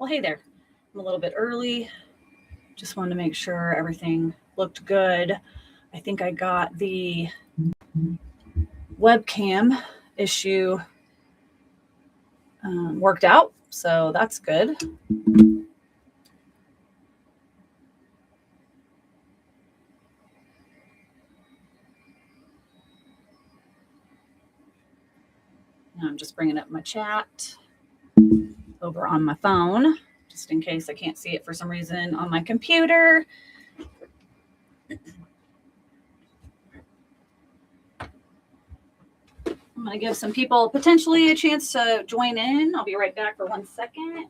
Well, hey there. I'm a little bit early. Just wanted to make sure everything looked good. I think I got the webcam issue worked out, so that's good. I'm just bringing up my chat over on my phone, just in case I can't see it for some reason on my computer. I'm going to give some people potentially a chance to join in. I'll be right back for 1 second.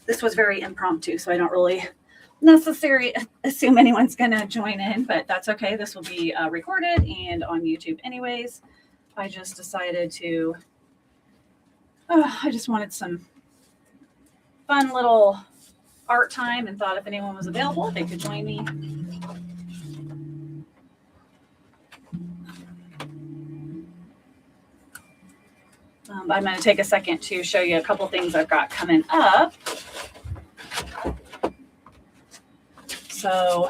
This was very impromptu, so I don't really necessarily assume anyone's going to join in, but that's okay. This will be recorded and on YouTube anyways. I just decided to, I just wanted some fun little art time and thought if anyone was available, they could join me. I'm going to take a second to show you a couple things I've got coming up. So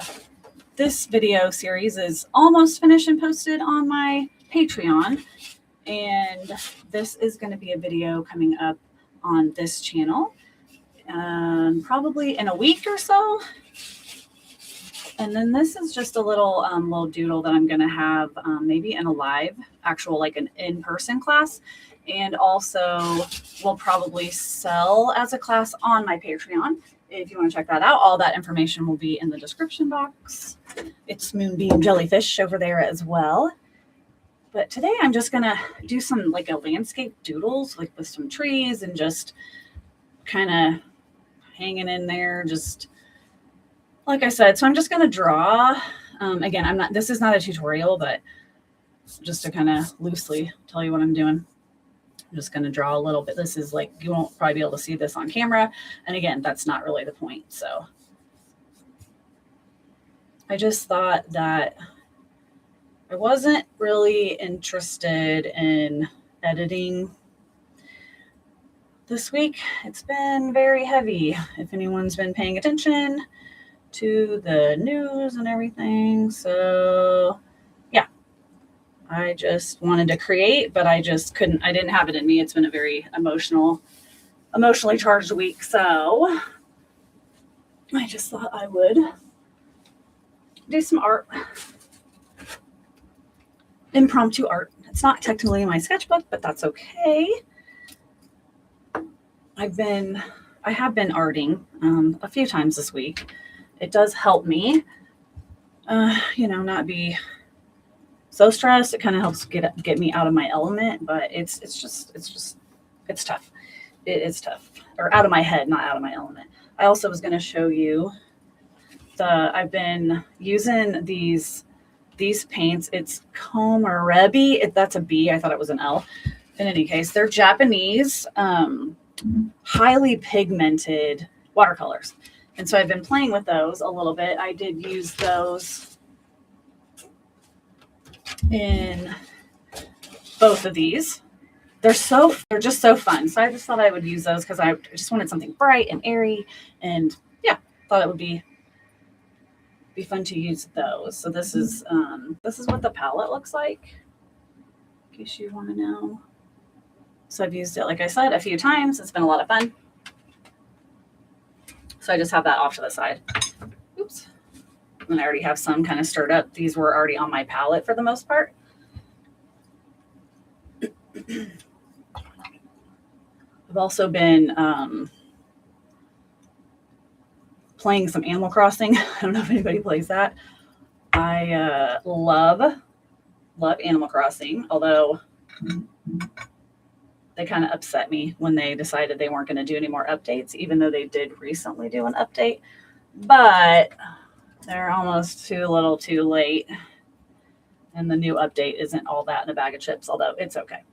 this video series is almost finished and posted on my Patreon. And this is going to be a video coming up on this channel probably in a week or so. And then this is just a little doodle that I'm going to have maybe in a live, actual like an in-person class. And also will probably sell as a class on my Patreon. If you want to check that out, all that information will be in the description box. It's Moonbeam Jellyfish over there as well. But today I'm just going to do some like a landscape doodles, like with some trees and just kind of hanging in there. Just like I said, so I'm just going to draw. Again, this is not a tutorial, but just to kind of loosely tell you what I'm doing. I'm just going to draw a little bit. This is like, you won't probably be able to see this on camera. And again, that's not really the point. So I just thought that I wasn't really interested in editing this week. It's been very heavy. If anyone's been paying attention to the news and everything. So yeah, I just wanted to create, but I just couldn't, I didn't have it in me. It's been a very emotionally charged week. So I just thought I would do some art, impromptu art. It's not technically in my sketchbook, but that's okay. I have been arting a few times this week. It does help me, not be so stressed. It kind of helps get me out of my element, but it's tough. It is tough, or out of my head, not out of my element. I also was going to show you I've been using these paints. It's Komarebi. That's a B. I thought it was an L. In any case, they're Japanese, highly pigmented watercolors. And so I've been playing with those a little bit. I did use those in both of these. They're just so fun. So I just thought I would use those because I just wanted something bright and airy, and yeah, thought it would be fun to use those. So this is what the palette looks like, in case you want to know. So I've used it, like I said, a few times. It's been a lot of fun. So I just have that off to the side. Oops. And I already have some kind of stirred up. These were already on my palette for the most part. I've also been playing some Animal Crossing. I don't know if anybody plays that. I love Animal Crossing, although they kind of upset me when they decided they weren't going to do any more updates, even though they did recently do an update. But they're almost too little too late. And the new update isn't all that in a bag of chips, although it's okay.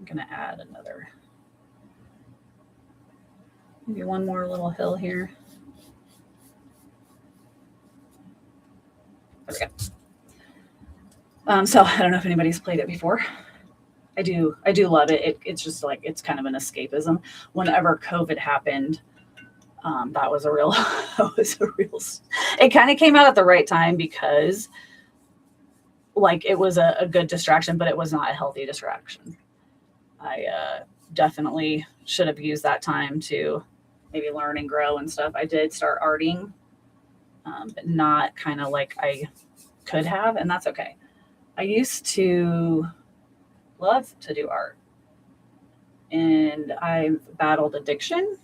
going to add maybe one more little hill here. There we go. So I don't know if anybody's played it before. I do love it. It's just like, it's kind of an escapism. Whenever COVID happened, that was a real, it kind of came out at the right time because like it was a good distraction, but it was not a healthy distraction. I definitely should have used that time to maybe learn and grow and stuff. I did start arting, but not kind of like I could have, and that's okay. I used to love to do art, and I've battled addiction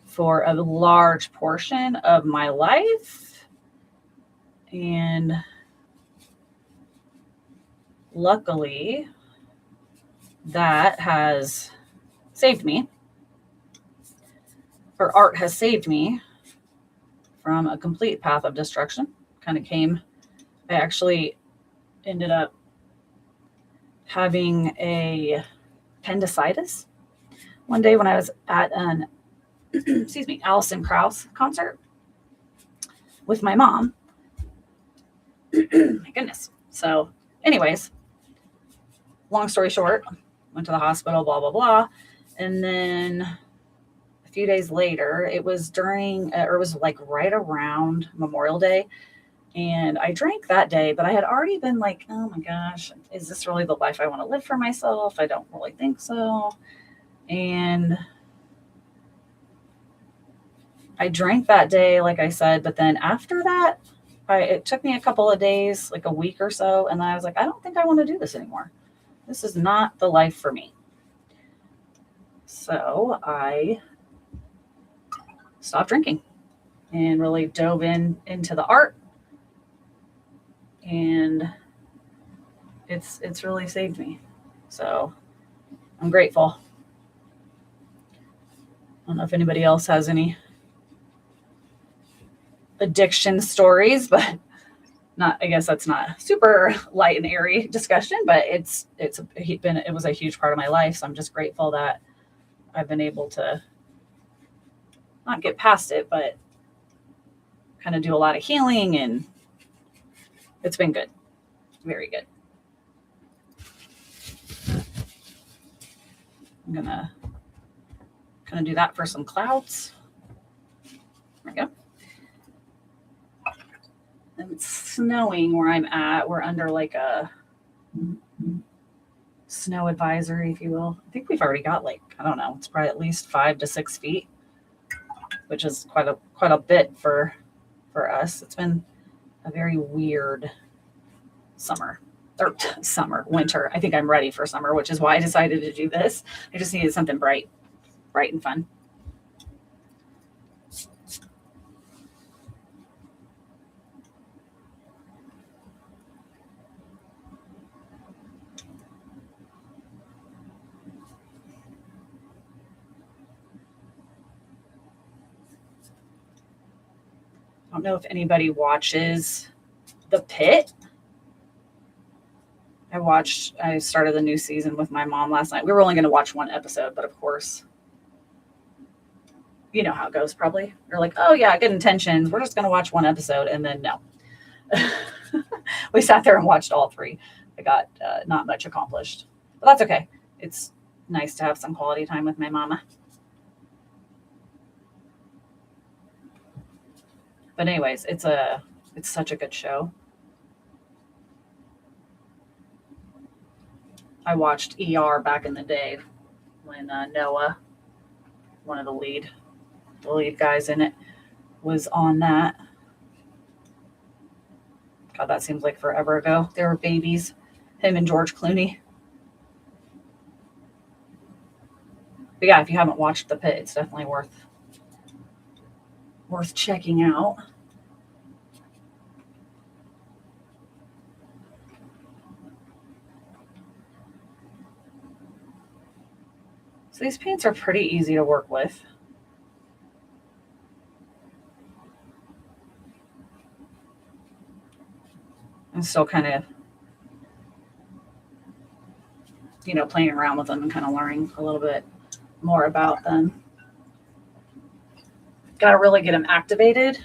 for a large portion of my life, and luckily that has saved me, or art has saved me from a complete path of destruction. I actually ended up having a appendicitis one day when I was at an Alison Krauss concert with my mom. My goodness. So anyways, long story short, went to the hospital, blah, blah, blah. And then a few days later, it was like right around Memorial Day. And I drank that day, but I had already been like, oh my gosh, is this really the life I want to live for myself? I don't really think so. And I drank that day, like I said, but then after that, it took me a couple of days, like a week or so. And then I was like, I don't think I want to do this anymore. This is not the life for me. So I stopped drinking and really dove into the art. And it's really saved me. So I'm grateful. I don't know if anybody else has any addiction stories, but I guess that's not super light and airy discussion, but it was a huge part of my life. So I'm just grateful that I've been able to not get past it, but kind of do a lot of healing, and it's been good. Very good. I'm gonna kind of do that for some clouds. There we go. And it's snowing where I'm at. We're under like a snow advisory, if you will. I think we've already got I don't know, it's probably at least 5 to 6 feet, which is quite a bit for us. It's been a very weird winter. I think I'm ready for summer, which is why I decided to do this. I just needed something bright and fun. I don't know if anybody watches The Pit. I started the new season with my mom last night. We were only going to watch one episode, but of course, you know how it goes probably. You're like, oh yeah, good intentions. We're just going to watch one episode. And then no. We sat there and watched all 3. I got not much accomplished, but that's okay. It's nice to have some quality time with my mama. But anyways, it's such a good show. I watched ER back in the day when Noah, one of the lead guys in it, was on that. God, that seems like forever ago. They were babies, him and George Clooney. But yeah, if you haven't watched The Pit, it's definitely worth checking out. So these paints are pretty easy to work with. I'm still kind of you know, playing around with them and kind of learning a little bit more about them. Got to really get them activated.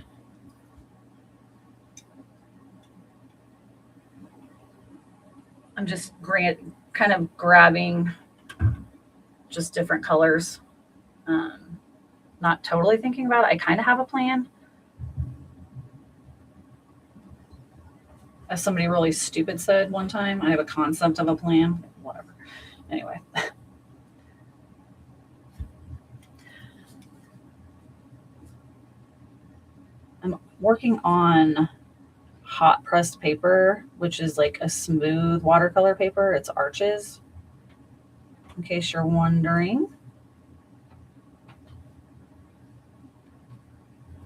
I'm just kind of grabbing just different colors. Not totally thinking about it. I kind of have a plan. As somebody really stupid said one time, I have a concept of a plan. Whatever. Anyway. I'm working on hot pressed paper, which is like a smooth watercolor paper. It's Arches, in case you're wondering.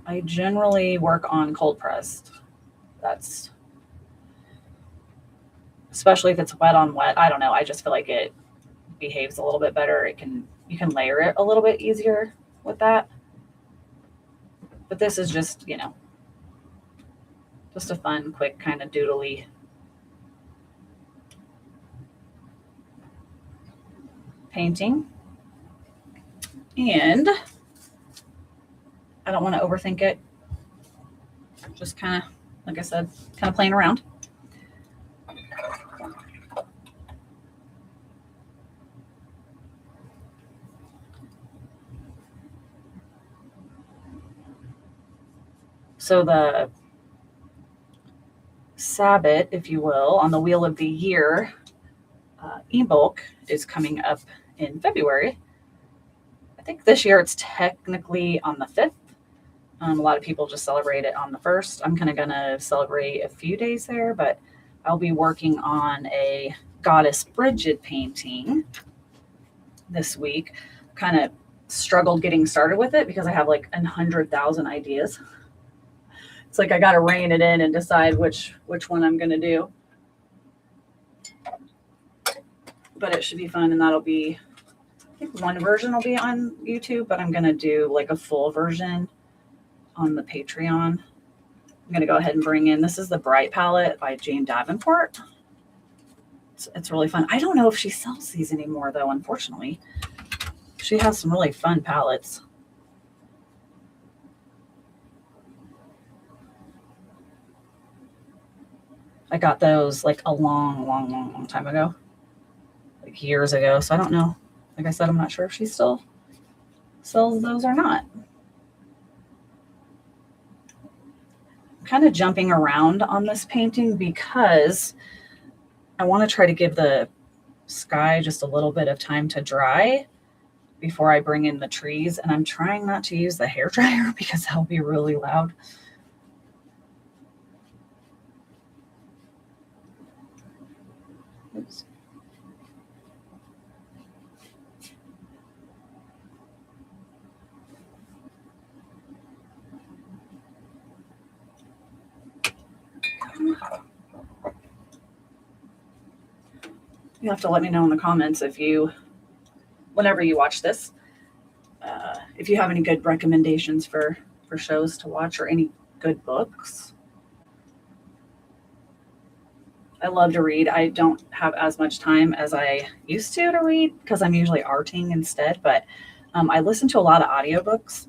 I generally work on cold pressed. That's especially if it's wet on wet. I don't know. I just feel like it behaves a little bit better. You can layer it a little bit easier with that. But this is just, you know, just a fun, quick kind of doodly painting. And I don't want to overthink it. Just kind of, like I said, kind of playing around. So the Sabbath, if you will, on the Wheel of the Year ebook is coming up in February. I think this year it's technically on the 5th. A lot of people just celebrate it on the 1st. I'm kind of going to celebrate a few days there, but I'll be working on a Goddess Bridget painting this week. Kind of struggled getting started with it because I have like 100,000 ideas. It's like I got to rein it in and decide which one I'm going to do. But it should be fun, and that'll be, I think one version will be on YouTube, but I'm going to do like a full version on the Patreon. I'm going to go ahead and bring in, this is the Bright palette by Jane Davenport. It's really fun. I don't know if she sells these anymore, though, unfortunately. She has some really fun palettes. I got those like a long time ago, like years ago. So I don't know. Like I said, I'm not sure if she still sells those or not. I'm kind of jumping around on this painting because I want to try to give the sky just a little bit of time to dry before I bring in the trees. And I'm trying not to use the hairdryer because that'll be really loud. Oops. You have to let me know in the comments whenever you watch this, if you have any good recommendations for shows to watch or any good books. I love to read. I don't have as much time as I used to read because I'm usually arting instead, but I listen to a lot of audiobooks.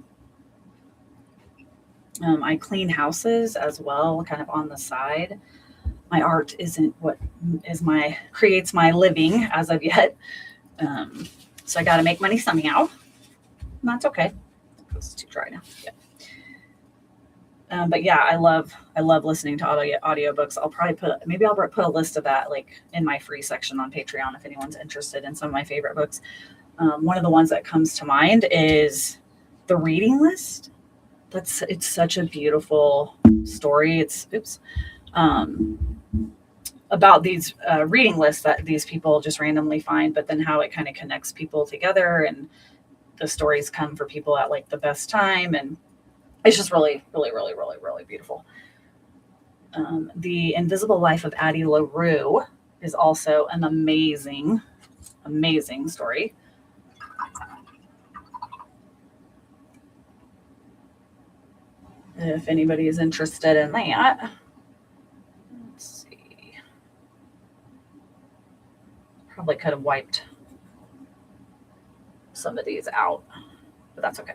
I clean houses as well, kind of on the side. My art isn't what creates my living as of yet. So I got to make money somehow. And that's okay. It's too dry now. Yeah. But yeah, I love listening to audiobooks. I'll put a list of that like in my free section on Patreon if anyone's interested in some of my favorite books. One of the ones that comes to mind is The Reading List. It's such a beautiful story. It's about these reading lists that these people just randomly find, but then how it kind of connects people together, and the stories come for people at like the best time, and it's just really, really, really, really, really beautiful. The Invisible Life of Addie LaRue is also an amazing, amazing story. If anybody is interested in that. Probably could have wiped some of these out, but that's okay.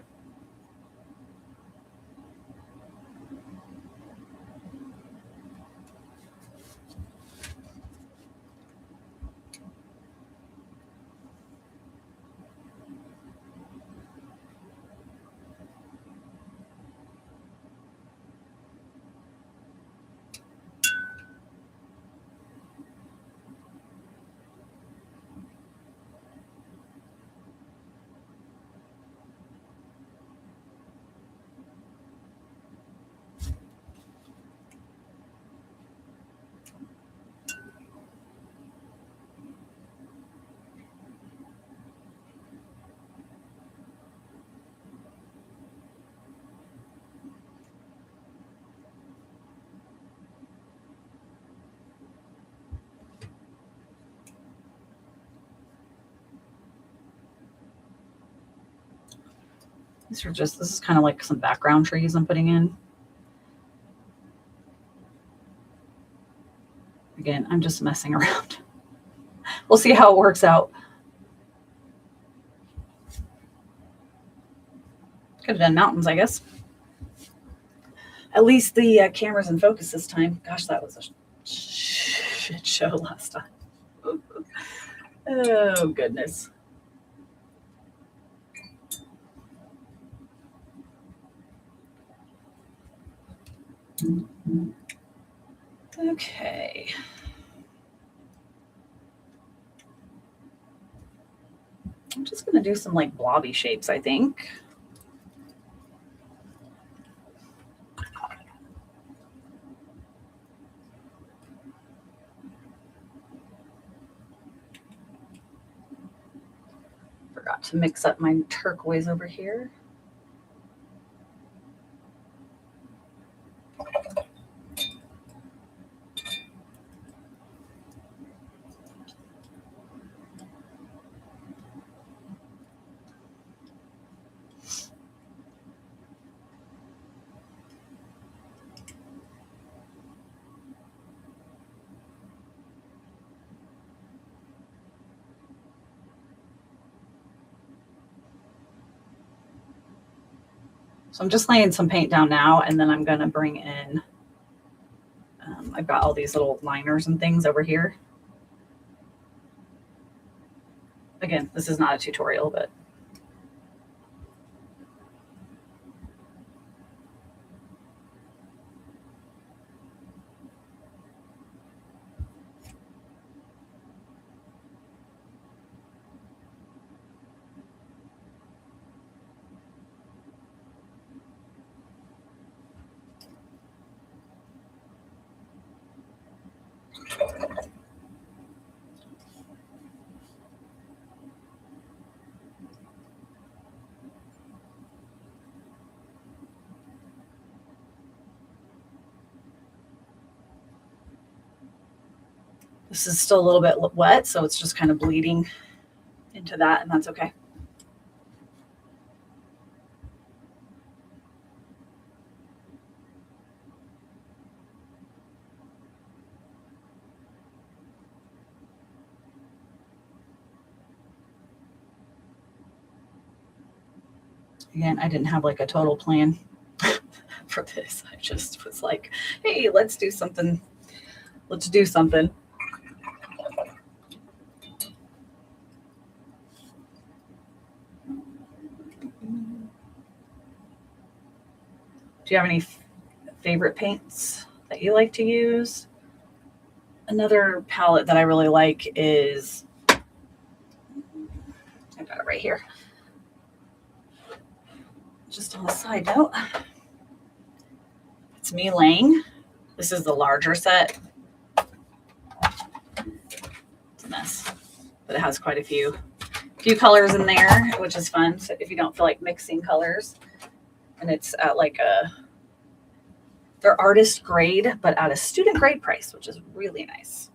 This is kind of like some background trees I'm putting in. Again, I'm just messing around. We'll see how it works out. Could have done mountains, I guess. At least the camera's in focus this time. Gosh, that was a shit show last time. Oh, goodness. Okay. I'm just going to do some like blobby shapes, I think. Forgot to mix up my turquoise over here. So I'm just laying some paint down now, and then I'm going to bring in, I've got all these little liners and things over here. Again, this is not a tutorial, but this is still a little bit wet, so it's just kind of bleeding into that, and that's okay. Again, I didn't have like a total plan for this. I just was like, hey, let's do something. Let's do something. Do you have any favorite paints that you like to use? Another palette that I really like is, I got it right here. Just on a side note, it's Me Lang. This is the larger set. It's a mess, but it has quite a few colors in there, which is fun. So if you don't feel like mixing colors, and it's at like they're artist grade, but at a student grade price, which is really nice.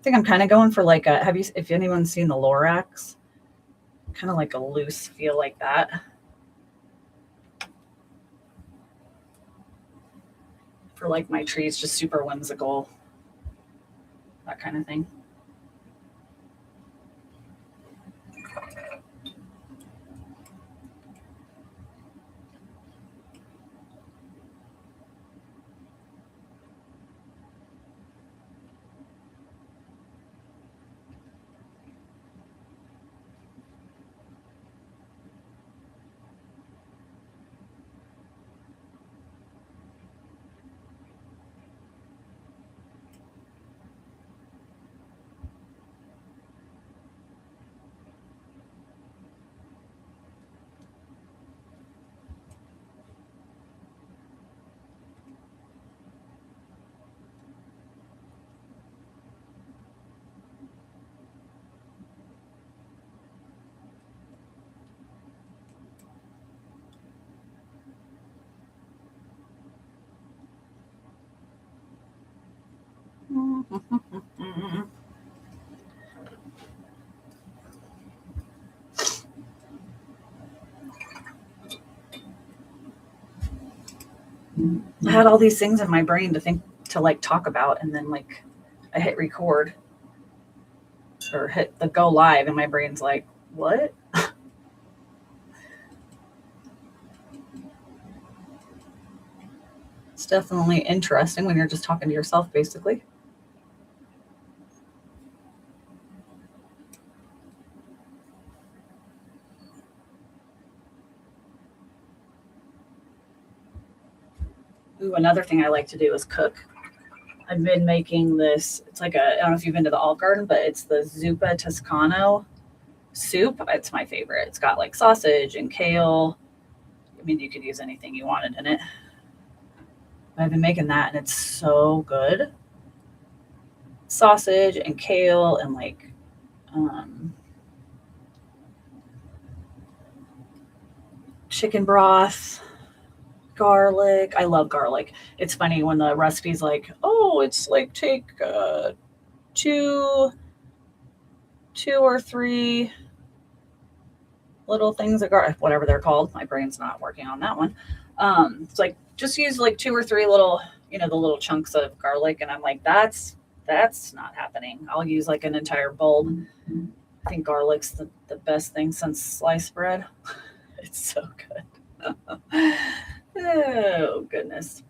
I think I'm kind of going for like a, if anyone's seen the Lorax, kind of like a loose feel like that. For like my trees, just super whimsical, that kind of thing. I had all these things in my brain to like talk about, and then like I hit record or hit the go live, and my brain's like, what? It's definitely interesting when you're just talking to yourself, basically. Ooh, another thing I like to do is cook. I've been making this. It's like I don't know if you've been to the Olive Garden, but it's the Zuppa Toscano soup. It's my favorite. It's got like sausage and kale. I mean, you could use anything you wanted in it. I've been making that, and it's so good. Sausage and kale and like chicken broth, garlic. I love garlic. It's funny when the recipe's like, oh, it's like take two or three little things of garlic, whatever they're called. My brain's not working on that one. It's like just use like two or three little, the little chunks of garlic, and I'm like, that's not happening. I'll use like an entire bulb. I think garlic's the best thing since sliced bread. It's so good. Oh, goodness.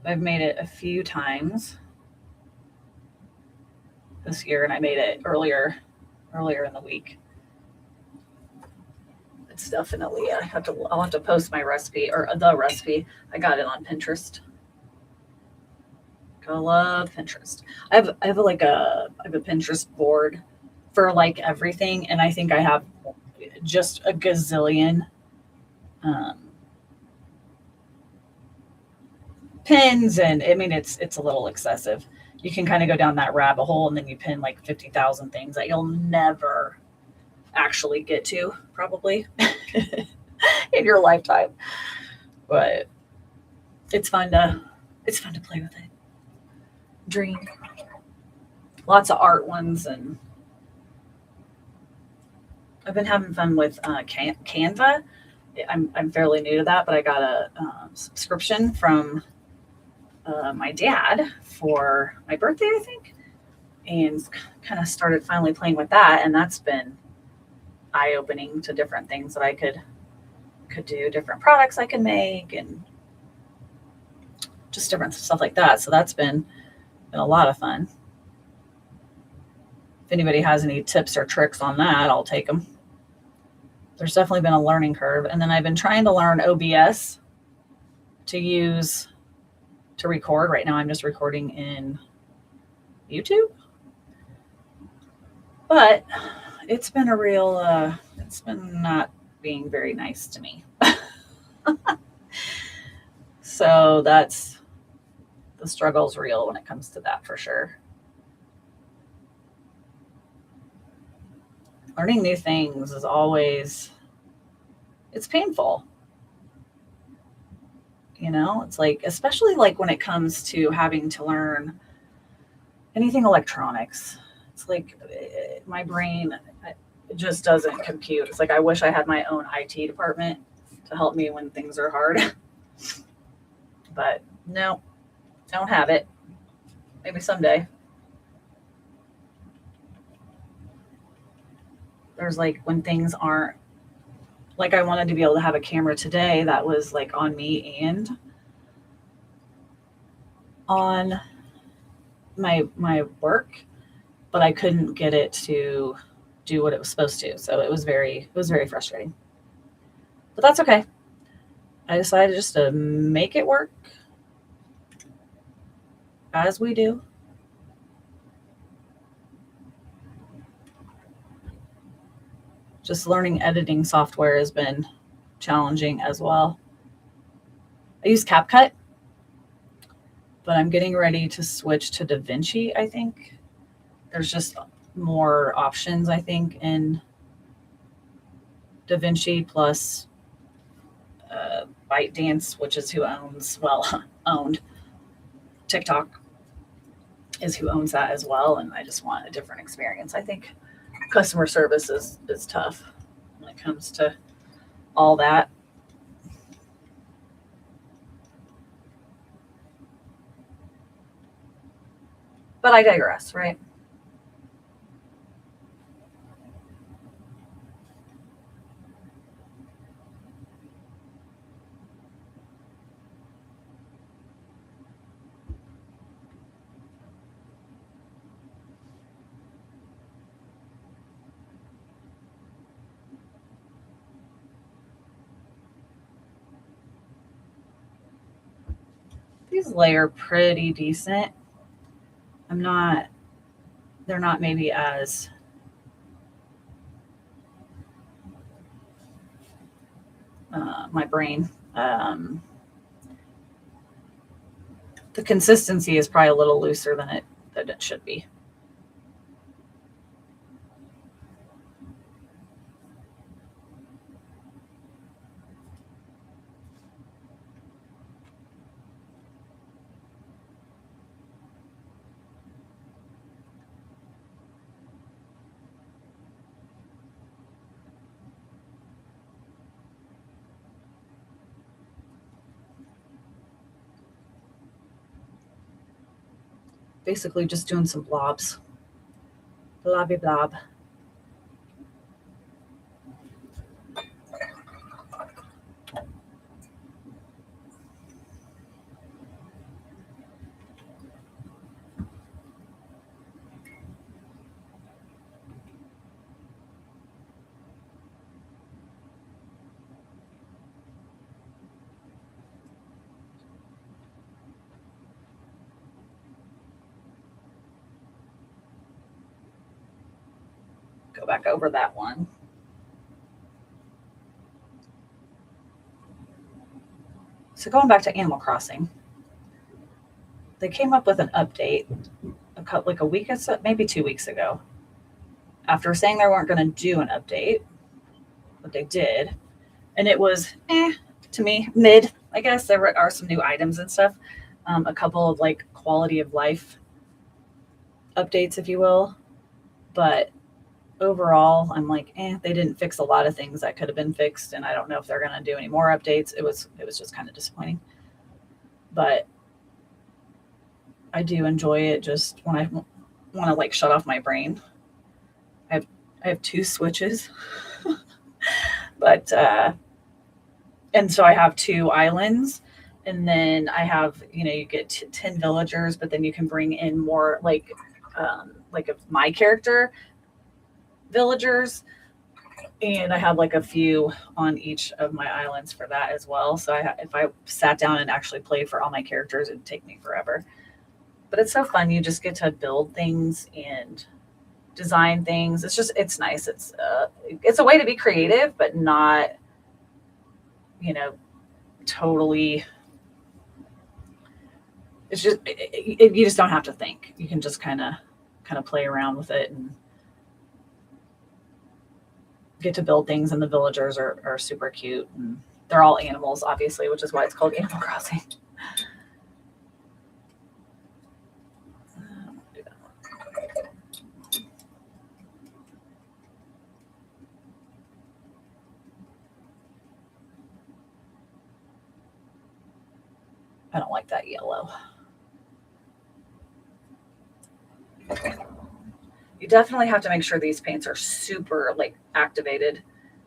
I've made it a few times this year, and I made it earlier in the week. It's definitely I'll have to post my recipe or the recipe. I got it on Pinterest. I love Pinterest. I have a Pinterest board for like everything, and I think I have just a gazillion um, pins, and I mean it's a little excessive. You can kind of go down that rabbit hole, and then you pin like 50,000 things that you'll never actually get to, probably in your lifetime. But it's fun to play with it. Dream. Lots of art ones, and I've been having fun with Canva. I'm fairly new to that, but I got a subscription from my dad for my birthday, I think, and kind of started finally playing with that, and that's been eye-opening to different things that I could do, different products I can make, and just different stuff like that. So that's been a lot of fun. If anybody has any tips or tricks on that, I'll take them. There's definitely been a learning curve. And then I've been trying to learn OBS to use to record. Right now I'm just recording in YouTube. But it's been it's been not being very nice to me. So that's, the struggle's real when it comes to that, for sure. Learning new things is always It's painful. You know, it's like, especially like when it comes to having to learn anything electronics. It's like my brain it just doesn't compute. It's like I wish I had my own IT department to help me when things are hard. But no, don't have it. Maybe someday. There's like when things aren't like I wanted to be able to have a camera today that was like on me and on my work, but I couldn't get it to do what it was supposed to. So it was very frustrating. But that's okay. I decided just to make it work as we do. Just learning editing software has been challenging as well. I use CapCut, but I'm getting ready to switch to DaVinci, I think. There's just more options, I think, in DaVinci plus ByteDance, which is who owns, well, owned TikTok is who owns that as well. And I just want a different experience. I think customer service is tough when it comes to all that. But I digress, right? These layer pretty decent. I'm not, they're not maybe as, my brain. The consistency is probably a little looser than it should be. Basically, just doing some blobs, blobby blob. Go back over that one. So going back to Animal Crossing, they came up with an update like a week or so, maybe 2 weeks ago. After saying they weren't going to do an update, but they did, and it was to me mid. I guess there are some new items and stuff, a couple of like quality of life updates, if you will, but overall, I'm like, they didn't fix a lot of things that could have been fixed, and I don't know if they're going to do any more updates. It was just kind of disappointing, but I do enjoy it just when I want to like shut off my brain. I have two switches, but and so I have two islands, and then I have you get 10 villagers, but then you can bring in more like of my character villagers, and I have like a few on each of my islands for that as well. So if I sat down and actually played for all my characters, it'd take me forever. But it's so fun. You just get to build things and design things. It's nice. It's a way to be creative, but not you know totally. It's just you just don't have to think. You can just kind of play around with it, and get to build things, and the villagers are super cute. And they're all animals, obviously, which is why it's called Animal Crossing. I don't like that yellow. You definitely have to make sure these paints are super like activated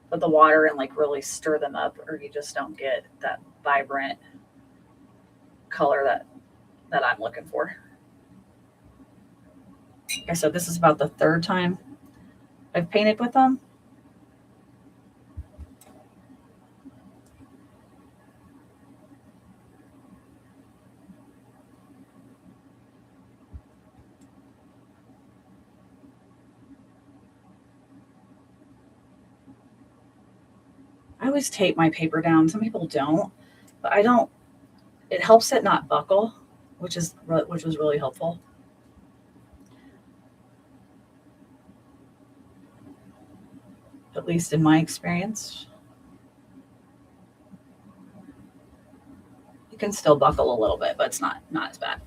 with the water and like really stir them up, or you just don't get that vibrant color that I'm looking for. Like I said, this is about the third time I've painted with them. I always tape my paper down. Some people don't, but I don't. It helps it not buckle, which was really helpful. At least in my experience. It can still buckle a little bit, but it's not as bad.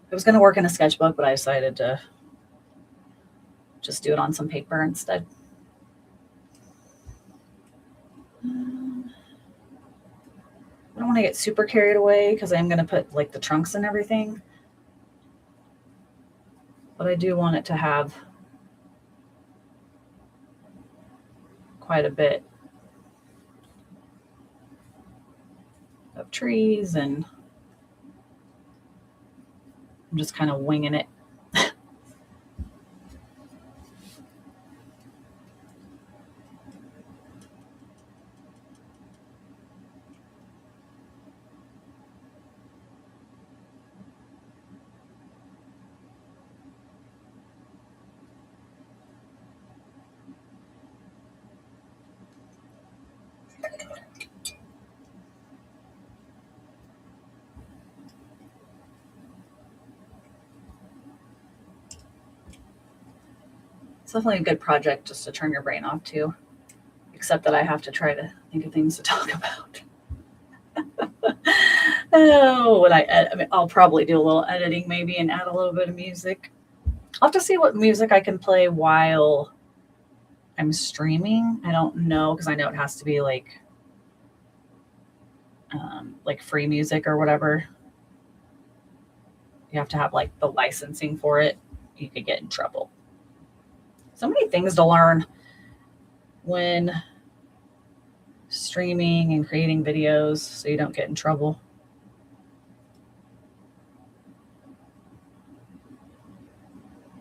I was going to work in a sketchbook, but I decided to just do it on some paper instead. I don't want to get super carried away because I'm going to put like the trunks and everything. But I do want it to have quite a bit of trees, and I'm just kind of winging it. It's definitely a good project just to turn your brain off to, except that I have to try to think of things to talk about. Oh, I mean, I'll probably do a little editing maybe and add a little bit of music. I'll have to see what music I can play while I'm streaming. I don't know, because I know it has to be like free music or whatever. You have to have like the licensing for it. You could get in trouble. So many things to learn when streaming and creating videos so you don't get in trouble.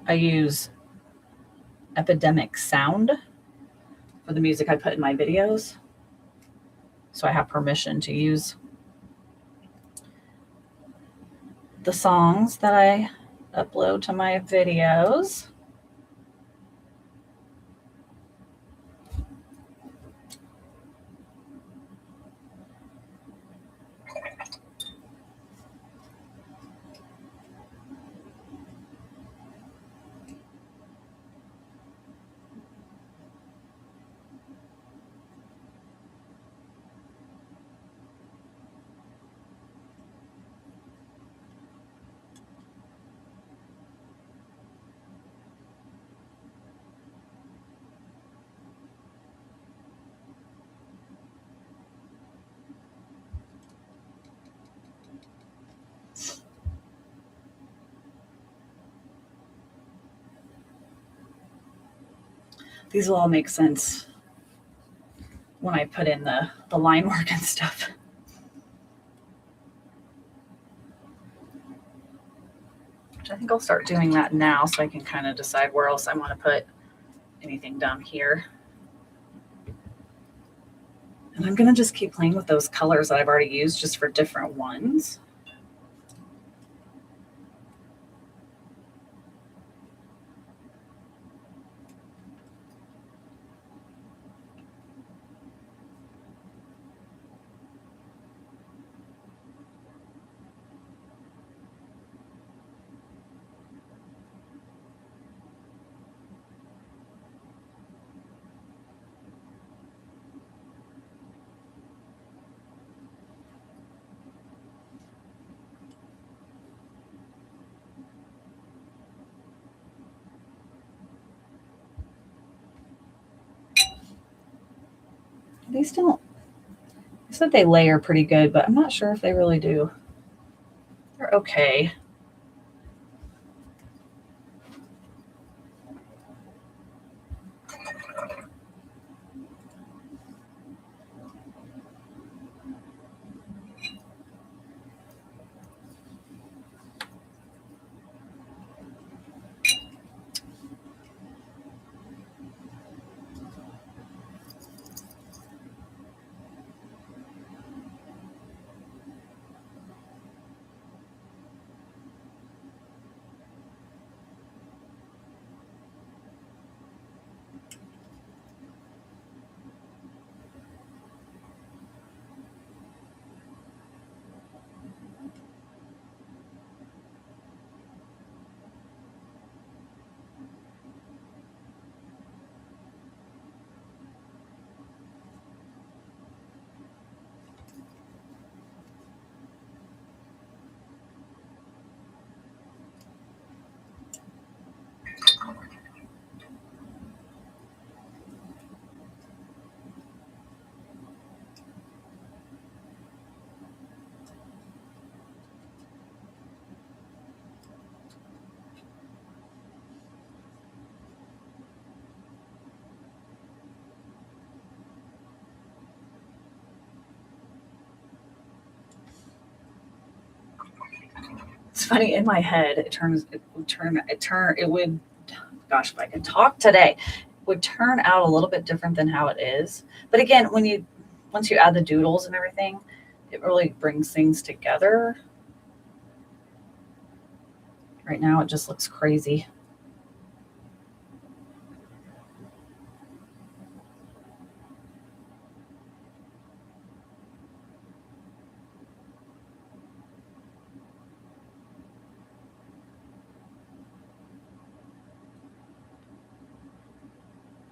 I use Epidemic Sound for the music I put in my videos. So I have permission to use the songs that I upload to my videos. These will all make sense when I put in the line work and stuff. Which I think I'll start doing that now so I can kind of decide where else I want to put anything down here. And I'm going to just keep playing with those colors that I've already used just for different ones. These don't, I said they layer pretty good, but I'm not sure if they really do. They're okay. It's funny, in my head, it would, gosh, if I could talk today, would turn out a little bit different than how it is. But again, once you add the doodles and everything, it really brings things together. Right now, it just looks crazy.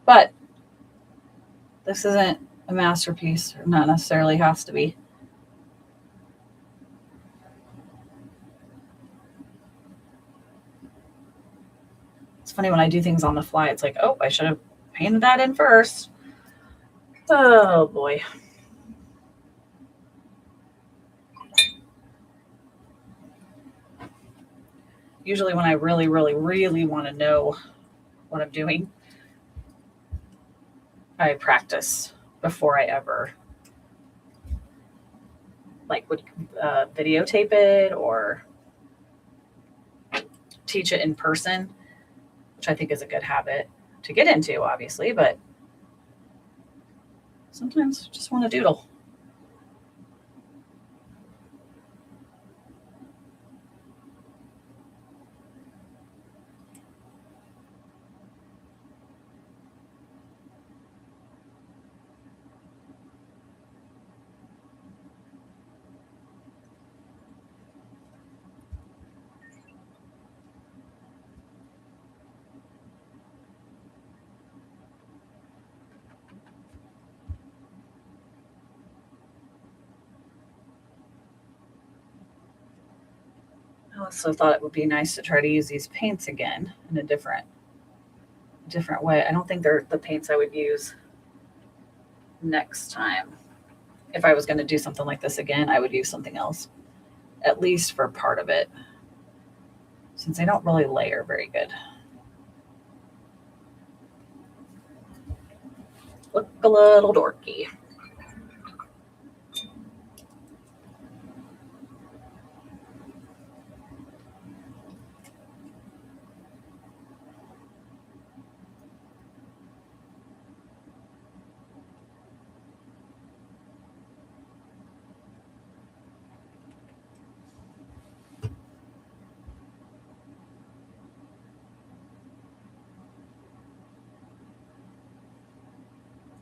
But this isn't a masterpiece, or not necessarily has to be. It's funny when I do things on the fly, it's like, oh, I should have painted that in first. Oh boy. Usually when I really, really, really want to know what I'm doing, I practice before I ever would videotape it or teach it in person, which I think is a good habit to get into, obviously, but sometimes I just want to doodle. I also thought it would be nice to try to use these paints again in a different way. I don't think they're the paints I would use next time. If I was going to do something like this again, I would use something else, at least for part of it, since they don't really layer very good. Look a little dorky.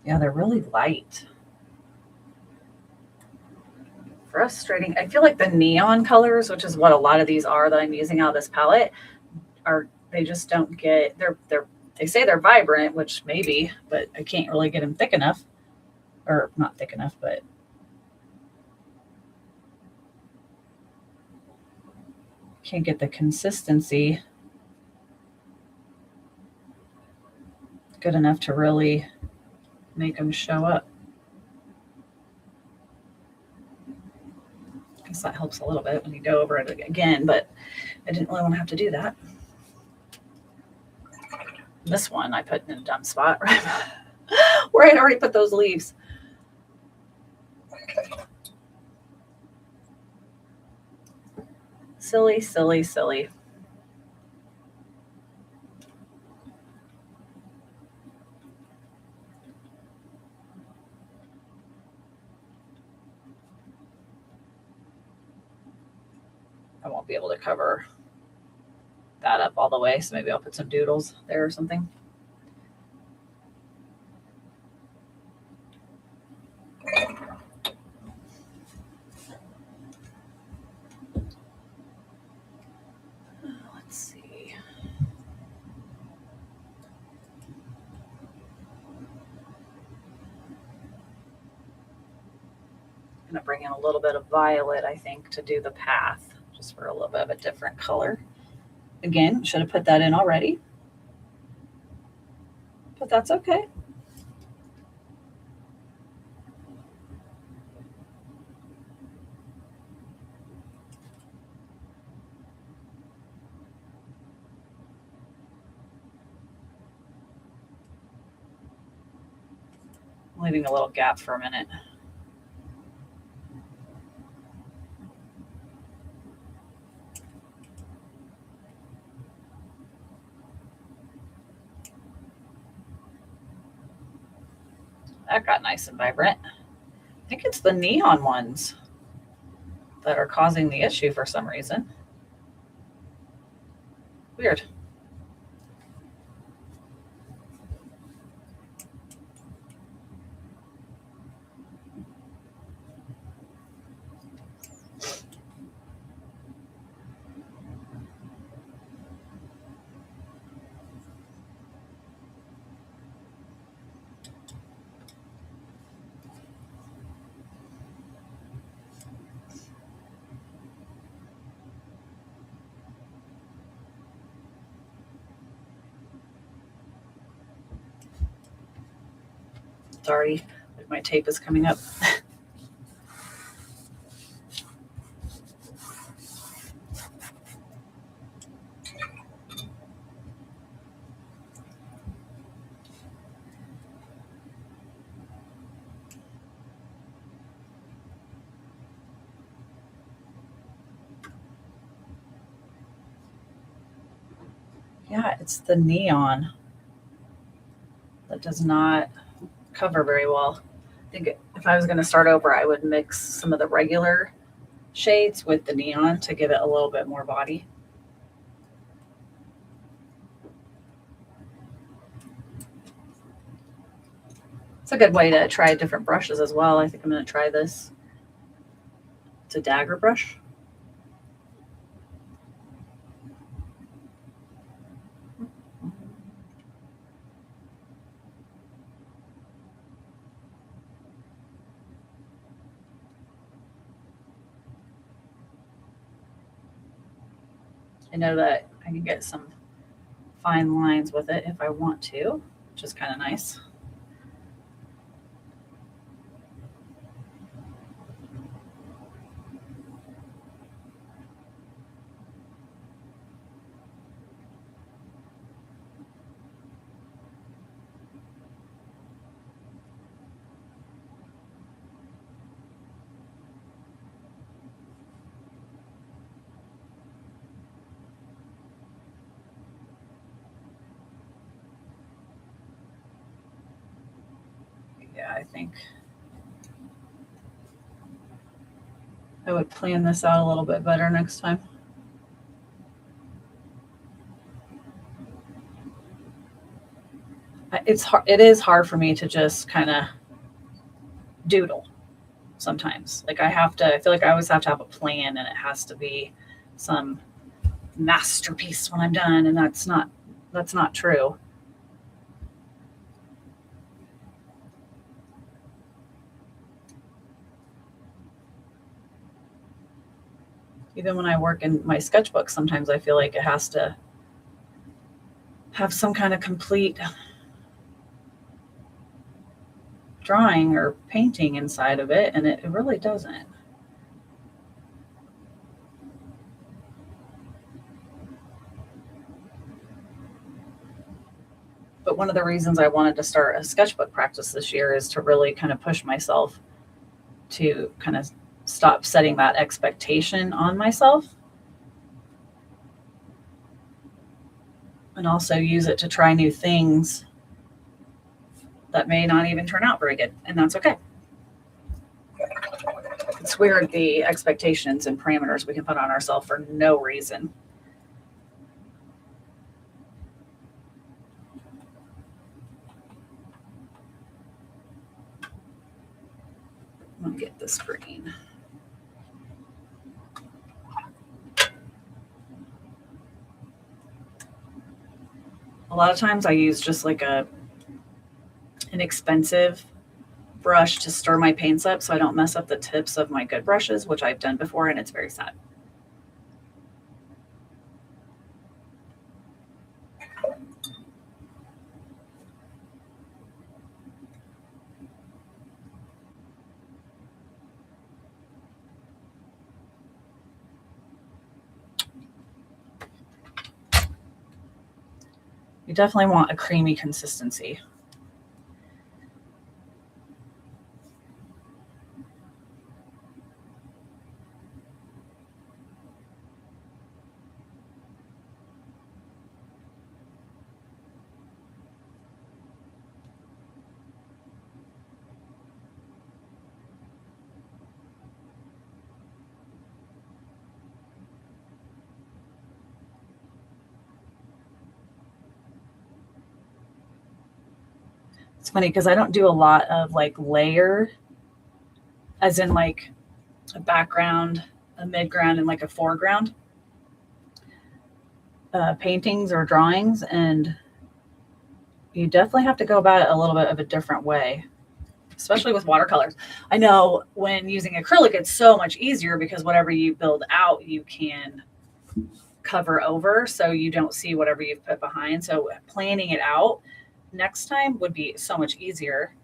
Yeah, they're really light. Frustrating. I feel like the neon colors, which is what a lot of these are that I'm using out of this palette, they just don't get, they say they're vibrant, which maybe, but I can't really get them thick enough, or not thick enough, but can't get the consistency good enough to really make them show up. helps a little bit when you go over it again, but I didn't really want to have to do that. This one I put in a dumb spot, right? Where I'd already put those leaves. Silly, silly, silly. I won't be able to cover that up all the way, so maybe I'll put some doodles there or something. Let's see. I'm going to bring in a little bit of violet, I think, to do the path, just for a little bit of a different color. Again, should have put that in already, but that's okay. I'm leaving a little gap for a minute. That got nice and vibrant. I think it's the neon ones that are causing the issue for some reason. Weird. Sorry, my tape is coming up. Yeah, it's the neon that does not cover very well. I think if I was going to start over, I would mix some of the regular shades with the neon to give it a little bit more body. It's a good way to try different brushes as well. I think I'm going to try this. It's a dagger brush. I know that I can get some fine lines with it if I want to, which is kind of nice. Yeah, I think I would plan this out a little bit better next time. It is hard for me to just kind of doodle sometimes. Like I feel like I always have to have a plan, and it has to be some masterpiece when I'm done, and that's not true. Even when I work in my sketchbook, sometimes I feel like it has to have some kind of complete drawing or painting inside of it, and it really doesn't. But one of the reasons I wanted to start a sketchbook practice this year is to really kind of push myself to kind of stop setting that expectation on myself. And also use it to try new things that may not even turn out very good. And that's okay. It's weird, the expectations and parameters we can put on ourselves for no reason. I'm going to get this green. A lot of times I use just like an expensive brush to stir my paints up so I don't mess up the tips of my good brushes, which I've done before, and it's very sad. You definitely want a creamy consistency. It's funny because I don't do a lot of like layer, as in like a background, a midground, and like a foreground paintings or drawings. And you definitely have to go about it a little bit of a different way, especially with watercolors. I know when using acrylic, it's so much easier because whatever you build out, you can cover over so you don't see whatever you've put behind. So planning it out next time would be so much easier,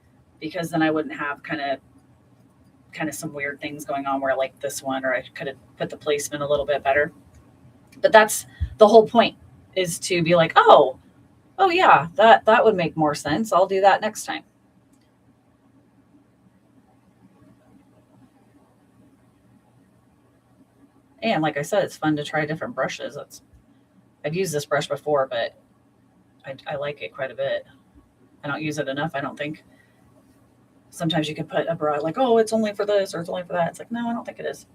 because then I wouldn't have kind of some weird things going on where like this one, or I could have put the placement a little bit better. But that's the whole point, is to be like, oh yeah, that would make more sense. I'll do that next time. And like I said, it's fun to try different brushes. I've used this brush before, but I like it quite a bit. I don't use it enough, I don't think. Sometimes you could put a brush like, oh, it's only for this or it's only for that. It's like, no, I don't think it is.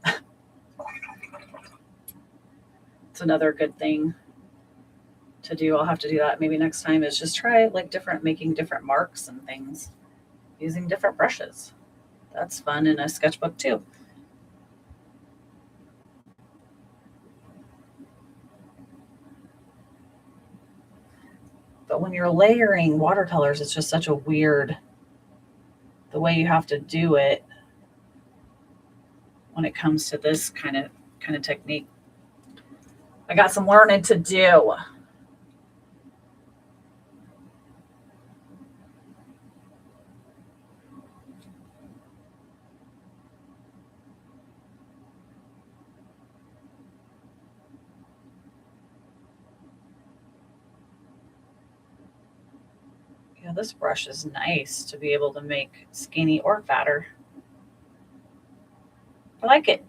It's another good thing to do. I'll have to do that maybe next time, is just try like making different marks and things using different brushes. That's fun in a sketchbook too. But when you're layering watercolors, it's just such a weird, the way you have to do it when it comes to this kind of technique. I got some learning to do. Yeah, this brush is nice to be able to make skinny or fatter. I like it.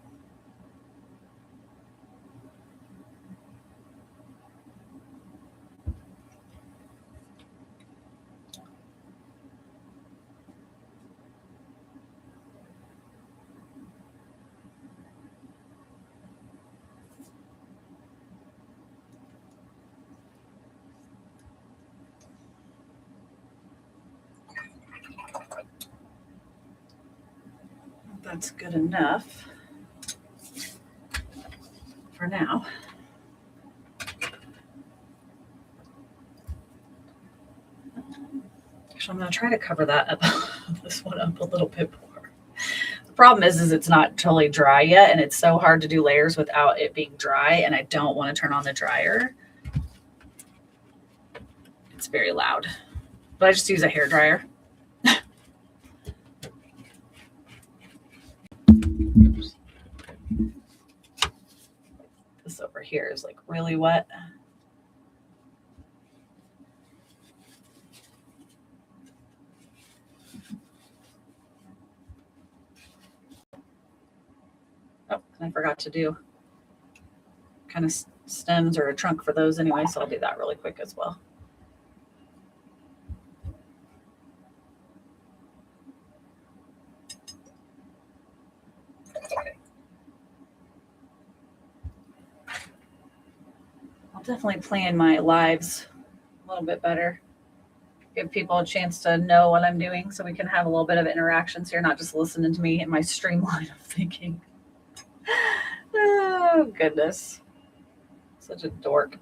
That's good enough for now. Actually, I'm going to try to cover that up, this one up a little bit more. The problem is it's not totally dry yet, and it's so hard to do layers without it being dry, and I don't want to turn on the dryer. It's very loud, but I just use a hair dryer. This over here is like really wet. And I forgot to do kind of stems or a trunk for those anyway, so I'll do that really quick as well. Okay. I'll definitely plan my lives a little bit better. Give people a chance to know what I'm doing so we can have a little bit of interactions here, not just listening to me in my streamline of thinking. Oh, goodness. Such a dork.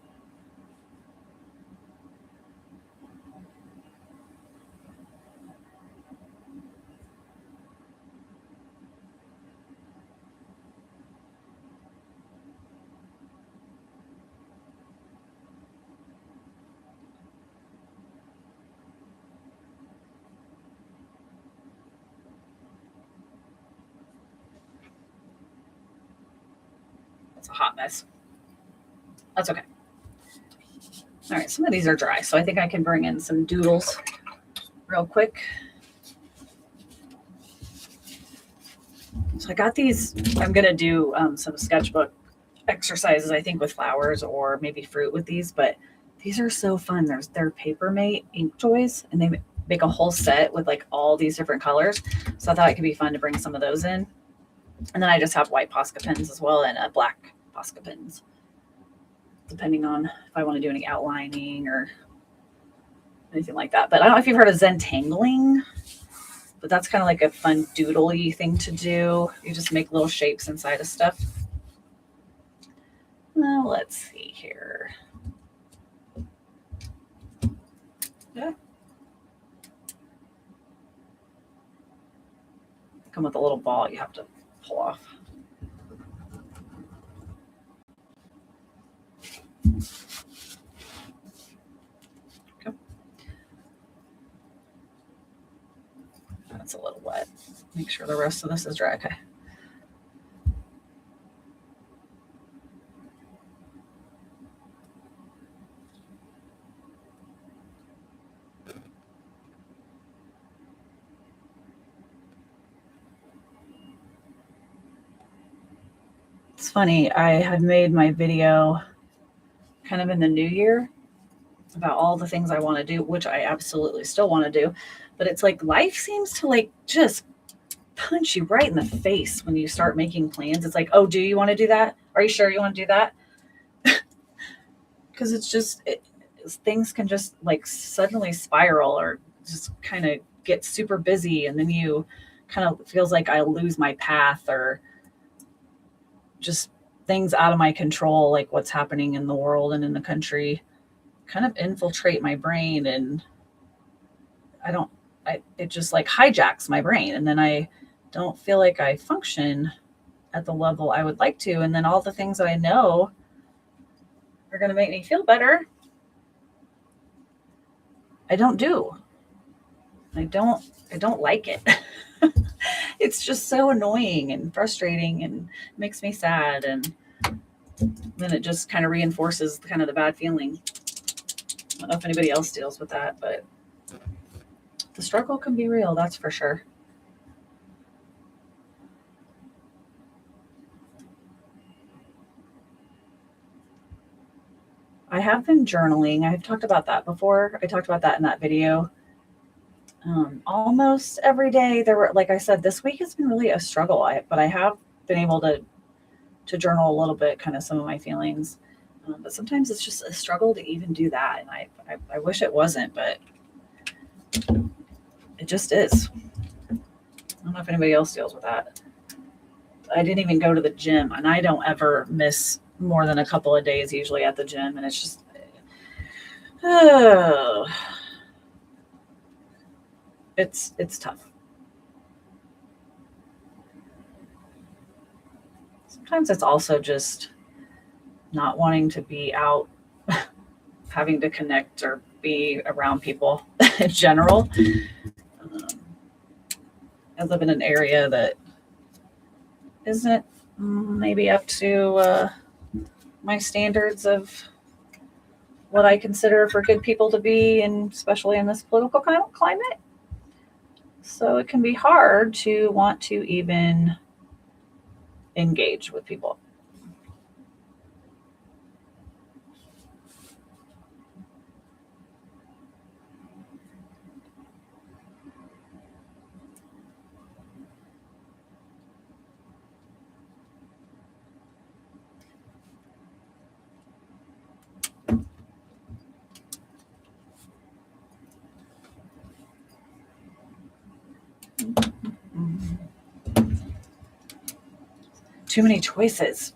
It's a hot mess. That's okay. All right, some of these are dry, so I think I can bring in some doodles real quick. So I got these. I'm going to do some sketchbook exercises, I think, with flowers or maybe fruit with these, but these are so fun. They're Papermate ink toys, and they make a whole set with like all these different colors. So I thought it could be fun to bring some of those in. And then I just have white Posca pens as well and black Posca pens, depending on if I want to do any outlining or anything like that. But I don't know if you've heard of Zentangling, but that's kind of like a fun doodly thing to do. You just make little shapes inside of stuff. Now let's see here. Yeah. Come with a little ball you have to pull off. Okay. That's a little wet. Make sure the rest of this is dry. Okay. It's funny, I had made my video kind of in the new year about all the things I want to do, which I absolutely still want to do. But it's like life seems to like just punch you right in the face when you start making plans. It's like, oh, do you want to do that? Are you sure you want to do that? Because it's just, things can just like suddenly spiral or just kind of get super busy. And then you kind of feels like I lose my path or just things out of my control, like what's happening in the world and in the country, kind of infiltrate my brain. And it just like hijacks my brain. And then I don't feel like I function at the level I would like to. And then all the things that I know are going to make me feel better, I don't do. I don't like it. It's just so annoying and frustrating and makes me sad. And then it just kind of reinforces kind of the bad feeling. I don't know if anybody else deals with that, but the struggle can be real, that's for sure. I have been journaling. I've talked about that before. I talked about that in that video. Almost every day there were, like I said, this week has been really a struggle. But I have been able to journal a little bit, kind of some of my feelings. But sometimes it's just a struggle to even do that. And I wish it wasn't, but it just is. I don't know if anybody else deals with that. I didn't even go to the gym, and I don't ever miss more than a couple of days usually at the gym. And it's just, it's tough. Sometimes it's also just not wanting to be out, having to connect or be around people in general. I live in an area that isn't maybe up to my standards of what I consider for good people to be, and especially in this political climate. So it can be hard to want to even engage with people. Too many choices.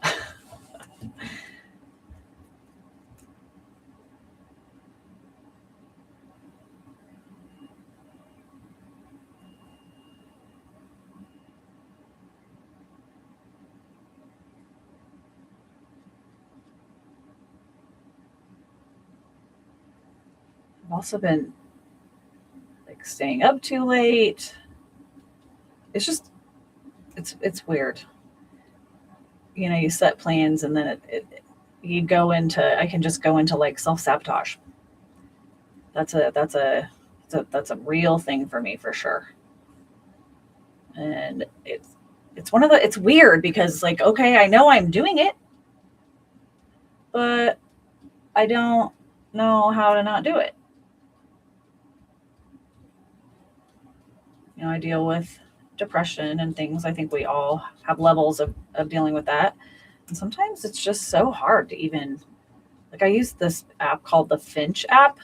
I've also been like staying up too late. It's just, it's weird. You know, you set plans and then you go into, I can just go into like self-sabotage. That's a real thing for me for sure. And it's one of the, it's weird because like, okay, I know I'm doing it, but I don't know how to not do it. You know, I deal with depression and things. I think we all have levels of dealing with that. And sometimes it's just so hard to even, like I use this app called the Finch app,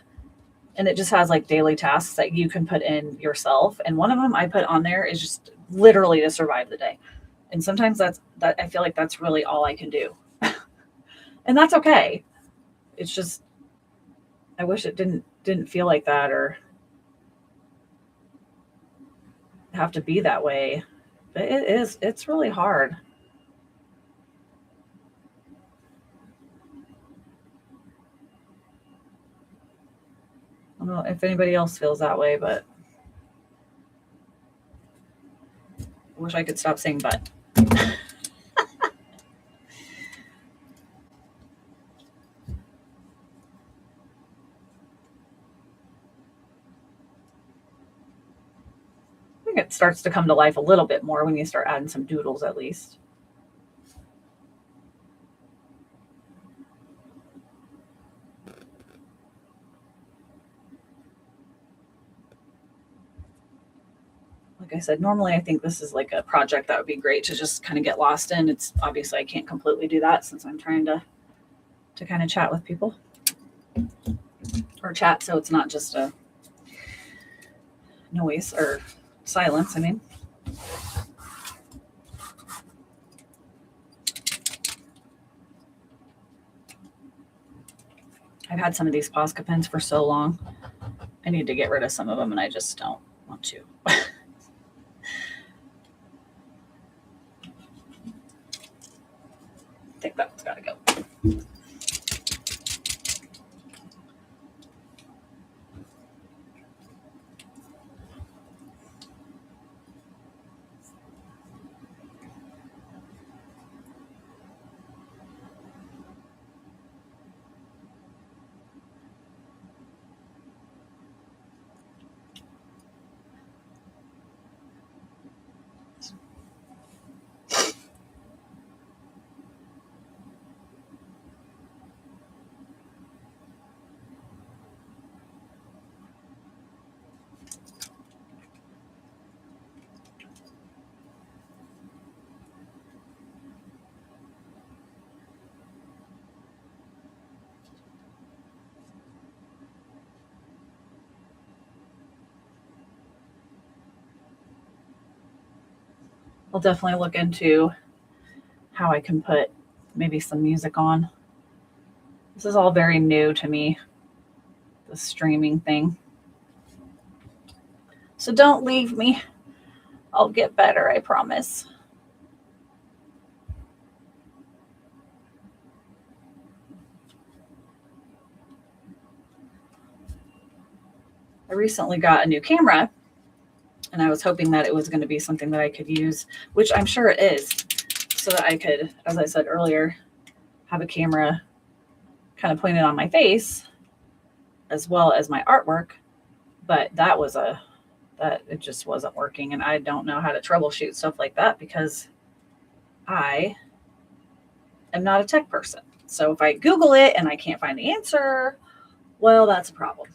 and it just has like daily tasks that you can put in yourself. And one of them I put on there is just literally to survive the day. And sometimes that I feel like that's really all I can do. And that's okay. It's just, I wish it didn't feel like that or have to be that way. But it's really hard. I don't know if anybody else feels that way, but I wish I could stop saying but. I think it starts to come to life a little bit more when you start adding some doodles at least. Like I said, normally I think this is like a project that would be great to just kind of get lost in. It's obviously I can't completely do that since I'm trying to kind of chat with people or chat. So it's not just a noise or silence. I mean, I've had some of these Posca pens for so long. I need to get rid of some of them and I just don't want to. I think that's got to go. I'll definitely look into how I can put maybe some music on. This is all very new to me, the streaming thing. So don't leave me. I'll get better, I promise. I recently got a new camera and I was hoping that it was going to be something that I could use, which I'm sure it is, so that I could, as I said earlier, have a camera kind of pointed on my face as well as my artwork. But that it just wasn't working. And I don't know how to troubleshoot stuff like that because I am not a tech person. So if I Google it and I can't find the answer, well, that's a problem.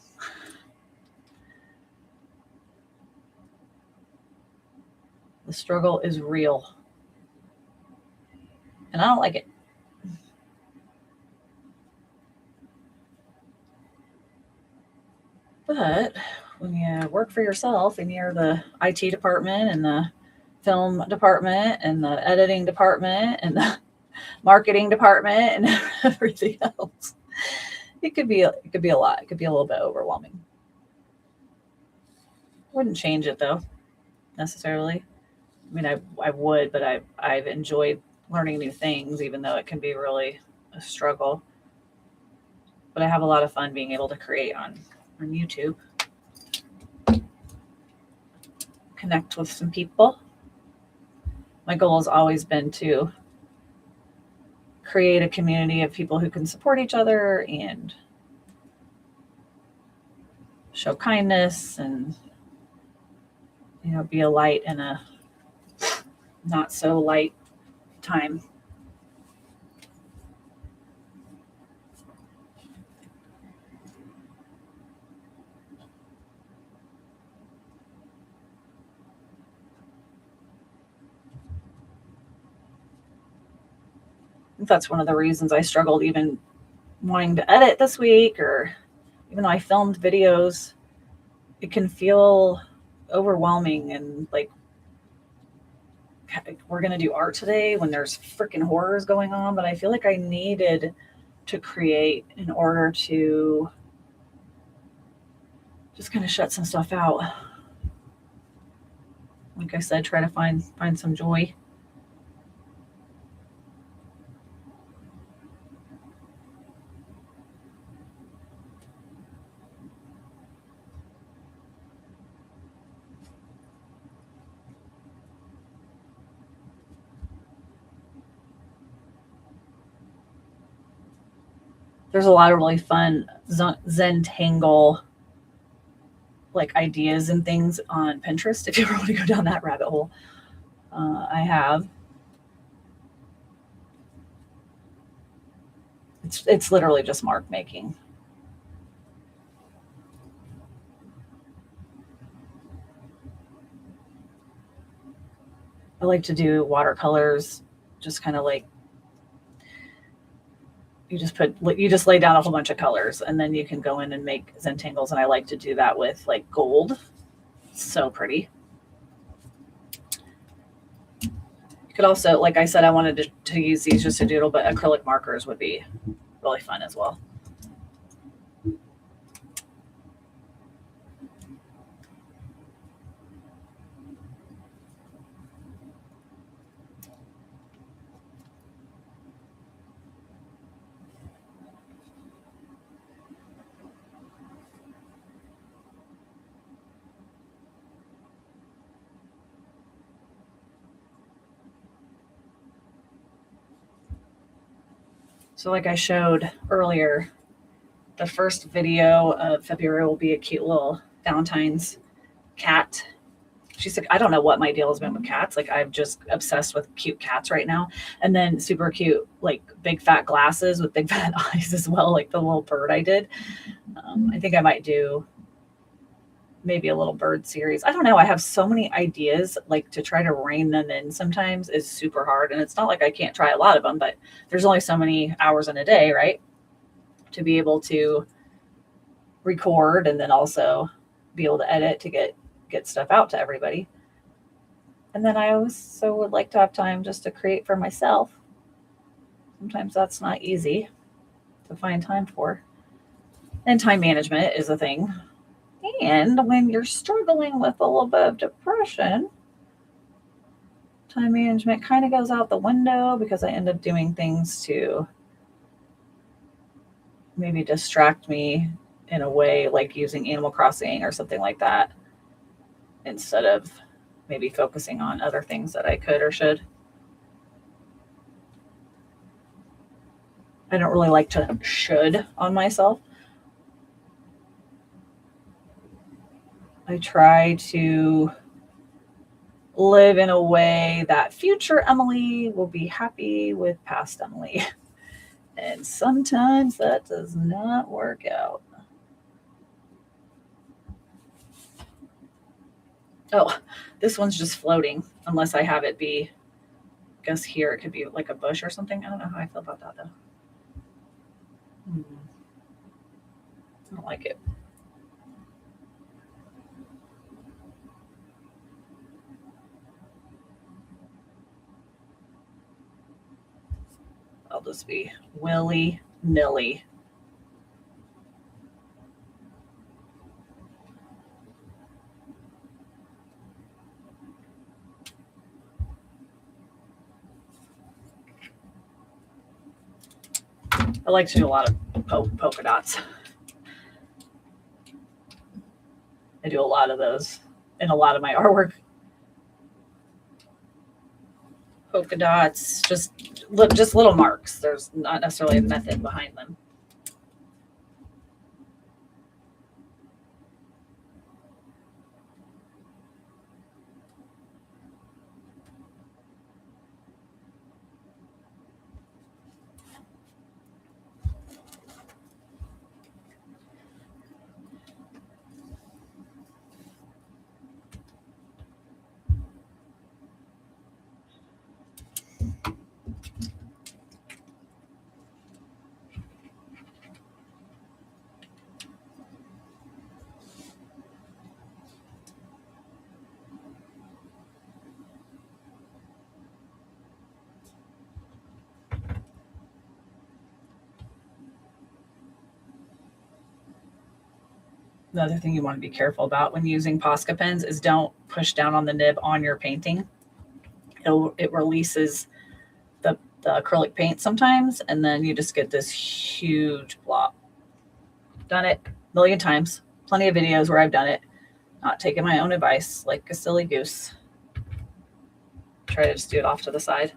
The struggle is real. And I don't like it. But when you work for yourself and you're the IT department and the film department and the editing department and the marketing department and everything else, it could be a lot. It could be a little bit overwhelming. Wouldn't change it though, necessarily. I mean, I would, but I've enjoyed learning new things, even though it can be really a struggle. But I have a lot of fun being able to create on YouTube. Connect with some people. My goal has always been to create a community of people who can support each other and show kindness and, be a light in a not so light time. That's one of the reasons I struggled even wanting to edit this week, or even though I filmed videos, it can feel overwhelming and like we're going to do art today when there's freaking horrors going on. But I feel like I needed to create in order to just kind of shut some stuff out. Like I said, try to find some joy. There's a lot of really fun Zentangle like ideas and things on Pinterest if you ever want to go down that rabbit hole. I have. It's literally just mark making. I like to do watercolors, just kind of like you just lay down a whole bunch of colors and then you can go in and make Zentangles. And I like to do that with like gold. It's so pretty. You could also, like I said, I wanted to use these just to doodle, but acrylic markers would be really fun as well. So like I showed earlier, the first video of February will be a cute little Valentine's cat. She's like, I don't know what my deal has been with cats. Like I'm just obsessed with cute cats right now. And then super cute, like big fat glasses with big fat eyes as well. Like the little bird I did. I think I might do maybe a little bird series. I don't know. I have so many ideas, like to try to rein them in sometimes is super hard. And it's not like I can't try a lot of them, but there's only so many hours in a day, right? To be able to record and then also be able to edit to get stuff out to everybody. And then I also would like to have time just to create for myself. Sometimes that's not easy to find time for. And time management is a thing. And when you're struggling with a little bit of depression, time management kind of goes out the window because I end up doing things to maybe distract me in a way, like using Animal Crossing or something like that, instead of maybe focusing on other things that I could or should. I don't really like to should on myself. I try to live in a way that future Emily will be happy with past Emily. And sometimes that does not work out. Oh, this one's just floating unless I have it be, I guess here it could be like a bush or something. I don't know how I feel about that though. I don't like it. I'll just be willy-nilly. I like to do a lot of polka dots. I do a lot of those in a lot of my artwork. Polka dots, just little marks. There's not necessarily a method behind them. Another thing you want to be careful about when using Posca pens is don't push down on the nib on your painting. It releases the acrylic paint sometimes, and then you just get this huge blob. Done it a million times. Plenty of videos where I've done it. Not taking my own advice like a silly goose. Try to just do it off to the side.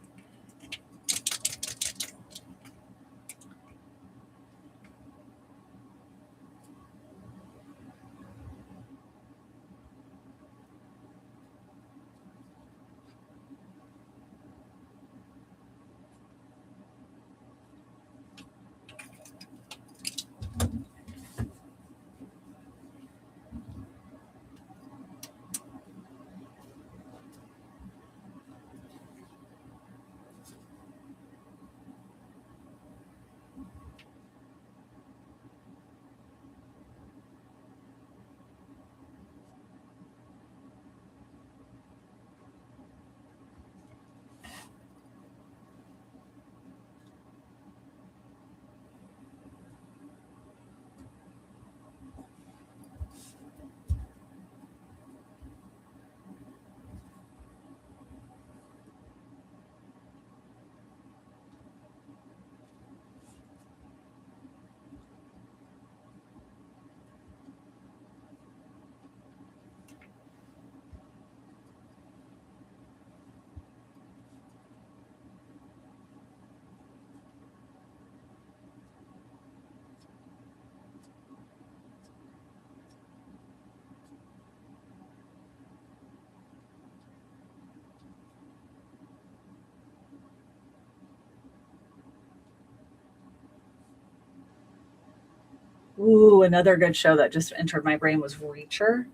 Ooh, another good show that just entered my brain was Reacher.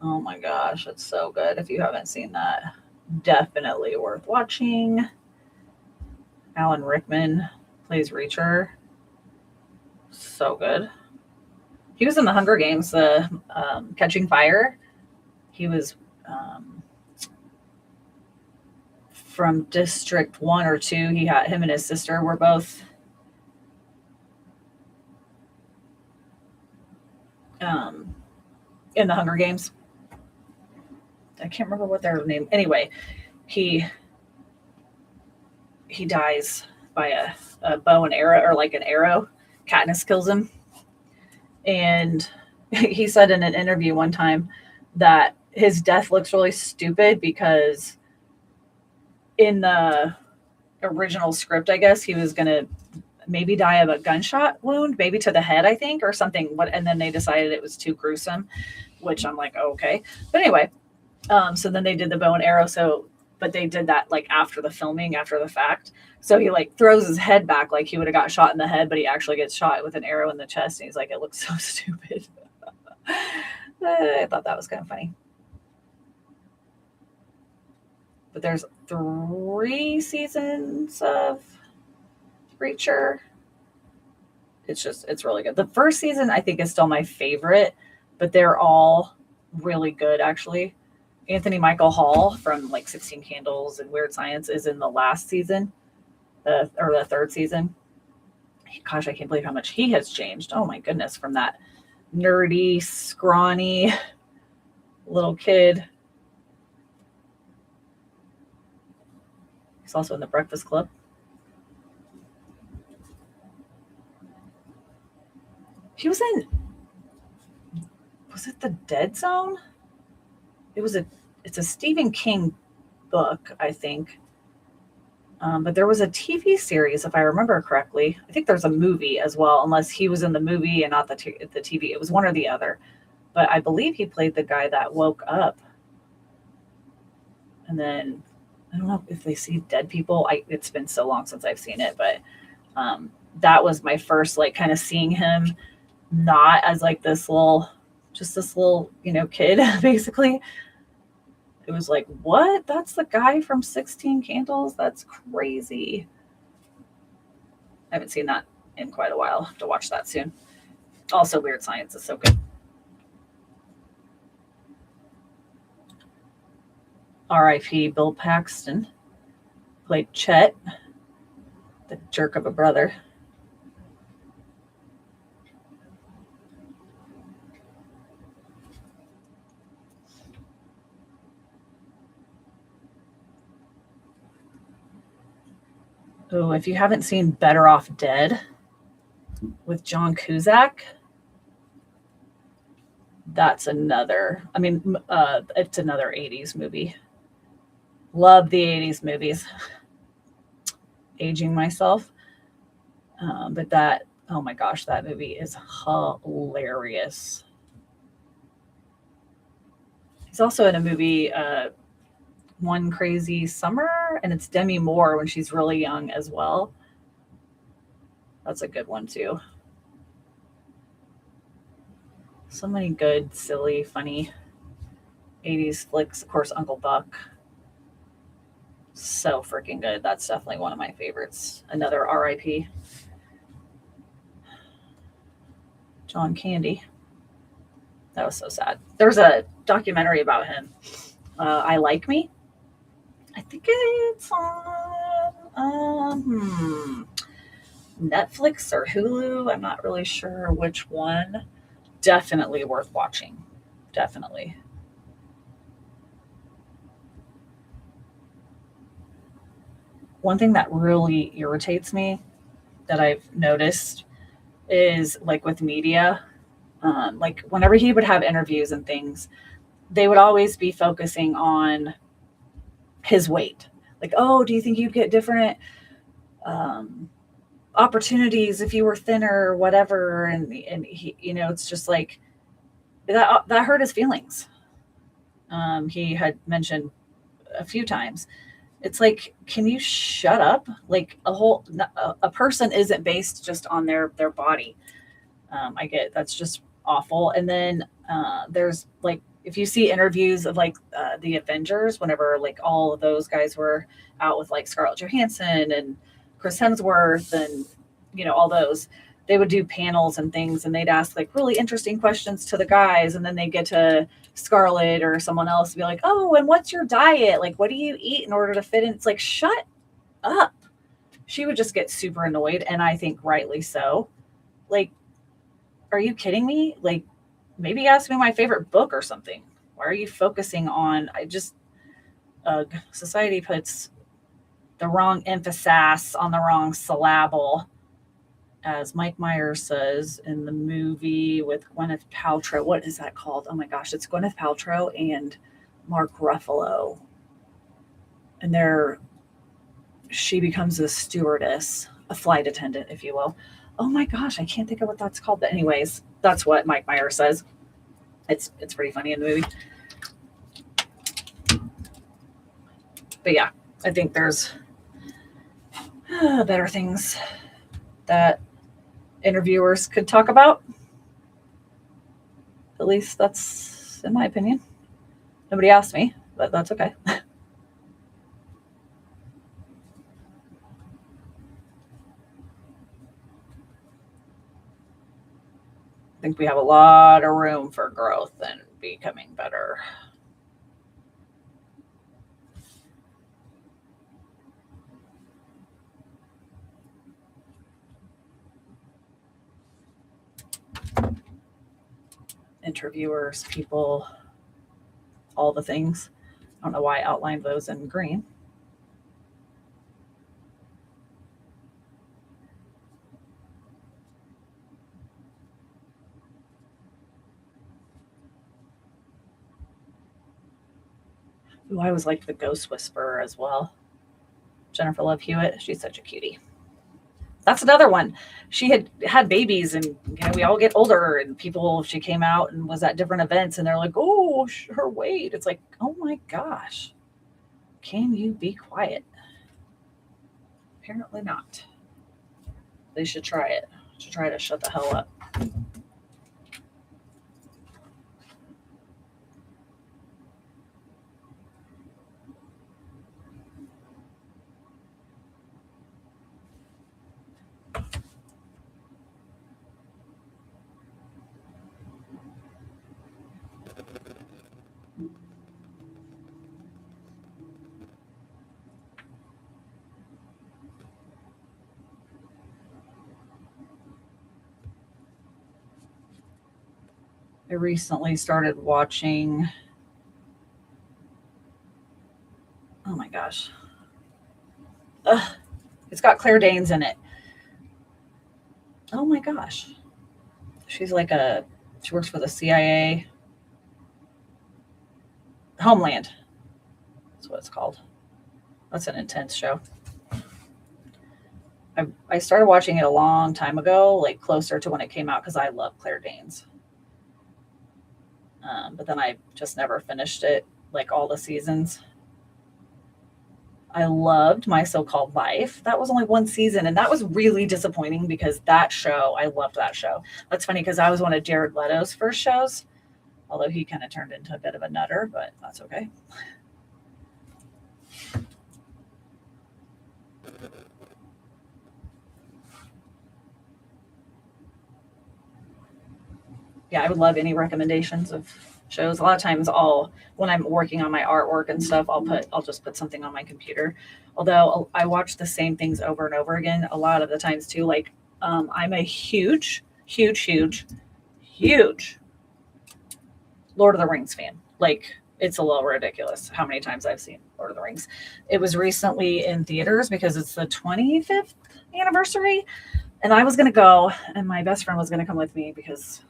Oh my gosh, it's so good. If you haven't seen that, definitely worth watching. Alan Rickman plays Reacher. So good. He was in the Hunger Games, the Catching Fire. He was from District 1 or 2. Him and his sister were both in the Hunger Games. I can't remember what their name. Anyway, he dies by a bow and arrow, or like an arrow. Katniss kills him. And he said in an interview one time that his death looks really stupid because in the original script, I guess, he was going to maybe die of a gunshot wound, maybe to the head, I think, or something. And then they decided it was too gruesome, which I'm like, oh, okay. But anyway, So then they did the bow and arrow. But they did that like after the filming, after the fact. So he like throws his head back like he would have got shot in the head, but he actually gets shot with an arrow in the chest. And he's like, it looks so stupid. I thought that was kind of funny. But there's 3 seasons of Reacher. It's really good. The first season I think is still my favorite, but they're all really good actually. Anthony Michael Hall from like 16 Candles and Weird Science is in the last season, or the 3rd season. Gosh, I can't believe how much he has changed. Oh my goodness, from that nerdy, scrawny little kid. He's also in The Breakfast Club. He was it The Dead Zone? It's a Stephen King book, I think. But there was a TV series, if I remember correctly. I think there's a movie as well, unless he was in the movie and not the TV. It was one or the other. But I believe he played the guy that woke up. And then, I don't know if they see dead people. It's been so long since I've seen it, but that was my first, like, kind of seeing him not as like this little, kid, basically. It was like, what? That's the guy from 16 Candles? That's crazy. I haven't seen that in quite a while. I'll have to watch that soon. Also, Weird Science is so good. R.I.P. Bill Paxton played Chet, the jerk of a brother. Oh, if you haven't seen Better Off Dead with John Cusack, that's another, it's another 80s movie. Love the 80s movies. Aging myself. But that, oh my gosh, that movie is hilarious. He's also in a movie, One Crazy Summer, and it's Demi Moore when she's really young as well. That's a good one too. So many good, silly, funny 80s flicks. Of course, Uncle Buck. So freaking good. That's definitely one of my favorites. Another R.I.P. John Candy. That was so sad. There's a documentary about him. I Like Me. I think it's on Netflix or Hulu. I'm not really sure which one. Definitely worth watching. Definitely. One thing that really irritates me that I've noticed is like with media, like whenever he would have interviews and things, they would always be focusing on his weight. Like, oh, do you think you'd get different opportunities if you were thinner or whatever? And he, it's just like that hurt his feelings. He had mentioned a few times. It's like, can you shut up? Like a person isn't based just on their body. I get that's just awful. And then there's like, if you see interviews of like the Avengers, whenever like all of those guys were out with like Scarlett Johansson and Chris Hemsworth and, all those, they would do panels and things and they'd ask like really interesting questions to the guys. And then they get to Scarlett or someone else to be like, oh, and what's your diet? Like, what do you eat in order to fit in? It's like, shut up. She would just get super annoyed. And I think rightly so. Like, are you kidding me? Like, maybe ask me my favorite book or something. Why are you focusing on, society puts the wrong emphasis on the wrong syllable, as Mike Myers says in the movie with Gwyneth Paltrow. What is that called? Oh my gosh, it's Gwyneth Paltrow and Mark Ruffalo. And she becomes a stewardess, a flight attendant, if you will. Oh my gosh, I can't think of what that's called. But anyways, that's what Mike Myers says. It's pretty funny in the movie. But yeah, I think there's better things that interviewers could talk about. At least that's in my opinion. Nobody asked me, but that's okay. I think we have a lot of room for growth and becoming better. Interviewers, people, all the things. I don't know why I outlined those in green. Ooh, I always liked the Ghost Whisperer as well. Jennifer Love Hewitt, she's such a cutie. That's another one. She had babies, and we all get older, and people, she came out and was at different events, and they're like, oh, her weight. It's like, oh my gosh, can you be quiet? Apparently not. They should try it. Should try to shut the hell up. I recently started watching, oh my gosh. Ugh, it's got Claire Danes in it. Oh my gosh. She's like she works for the CIA. Homeland. That's what it's called. That's an intense show. I started watching it a long time ago, like closer to when it came out, because I love Claire Danes. But then I just never finished it, like all the seasons. I loved My So-Called Life. That was only one season, and that was really disappointing because that show, I loved that show. That's funny because I was one of Jared Leto's first shows, although he kind of turned into a bit of a nutter, but that's okay. Yeah, I would love any recommendations of shows. A lot of times when I'm working on my artwork and stuff, I'll just put something on my computer. Although I watch the same things over and over again a lot of the times too. Like I'm a huge Lord of the Rings fan. Like it's a little ridiculous how many times I've seen Lord of the Rings. It was recently in theaters because it's the 25th anniversary, and I was going to go, and my best friend was going to come with me because,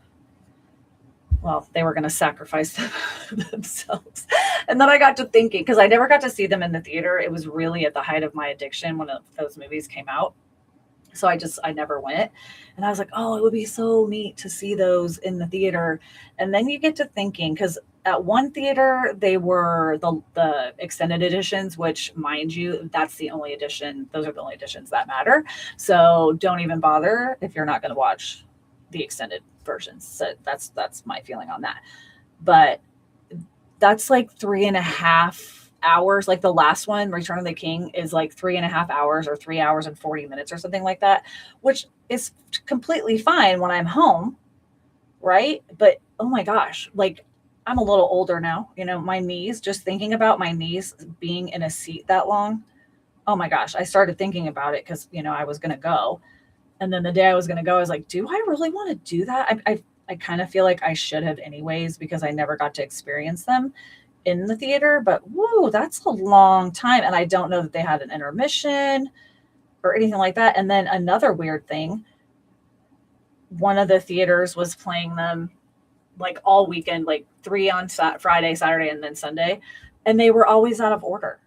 well, they were going to sacrifice themselves. And then I got to thinking, because I never got to see them in the theater. It was really at the height of my addiction when those movies came out. So I never went. And I was like, oh, it would be so neat to see those in the theater. And then you get to thinking, because at one theater, they were the extended editions, which, mind you, that's the only edition. Those are the only editions that matter. So don't even bother if you're not going to watch the extended versions. So that's my feeling on that. But that's like 3.5 hours. Like the last one, Return of the King, is like 3.5 hours or 3 hours and 40 minutes or something like that, which is completely fine when I'm home. Right. But oh my gosh, like I'm a little older now, my knees, just thinking about my knees being in a seat that long. Oh my gosh. I started thinking about it because, I was going to go. And then the day I was going to go, I was like, do I really want to do that? I kind of feel like I should have anyways, because I never got to experience them in the theater, but whoa, that's a long time. And I don't know that they had an intermission or anything like that. And then another weird thing, one of the theaters was playing them like all weekend, like 3 on Friday, Saturday, and then Sunday. And they were always out of order.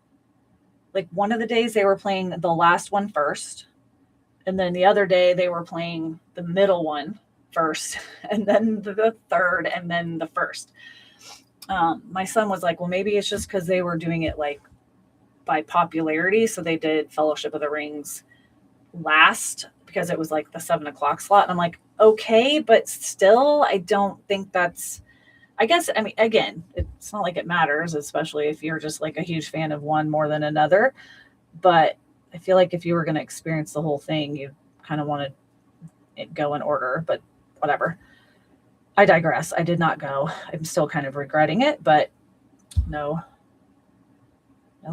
Like one of the days they were playing the last one first. And then the other day they were playing the middle one first, and then the third, and then the first. My son was like, well, maybe it's just because they were doing it like by popularity. So they did Fellowship of the Rings last because it was like the 7 o'clock slot. And I'm like, okay, but still, I don't think that's, I guess, I mean, again, it's not like it matters, especially if you're just like a huge fan of one more than another. But I feel like if you were going to experience the whole thing, you kind of want to go in order, but whatever. I digress. I did not go. I'm still kind of regretting it, but no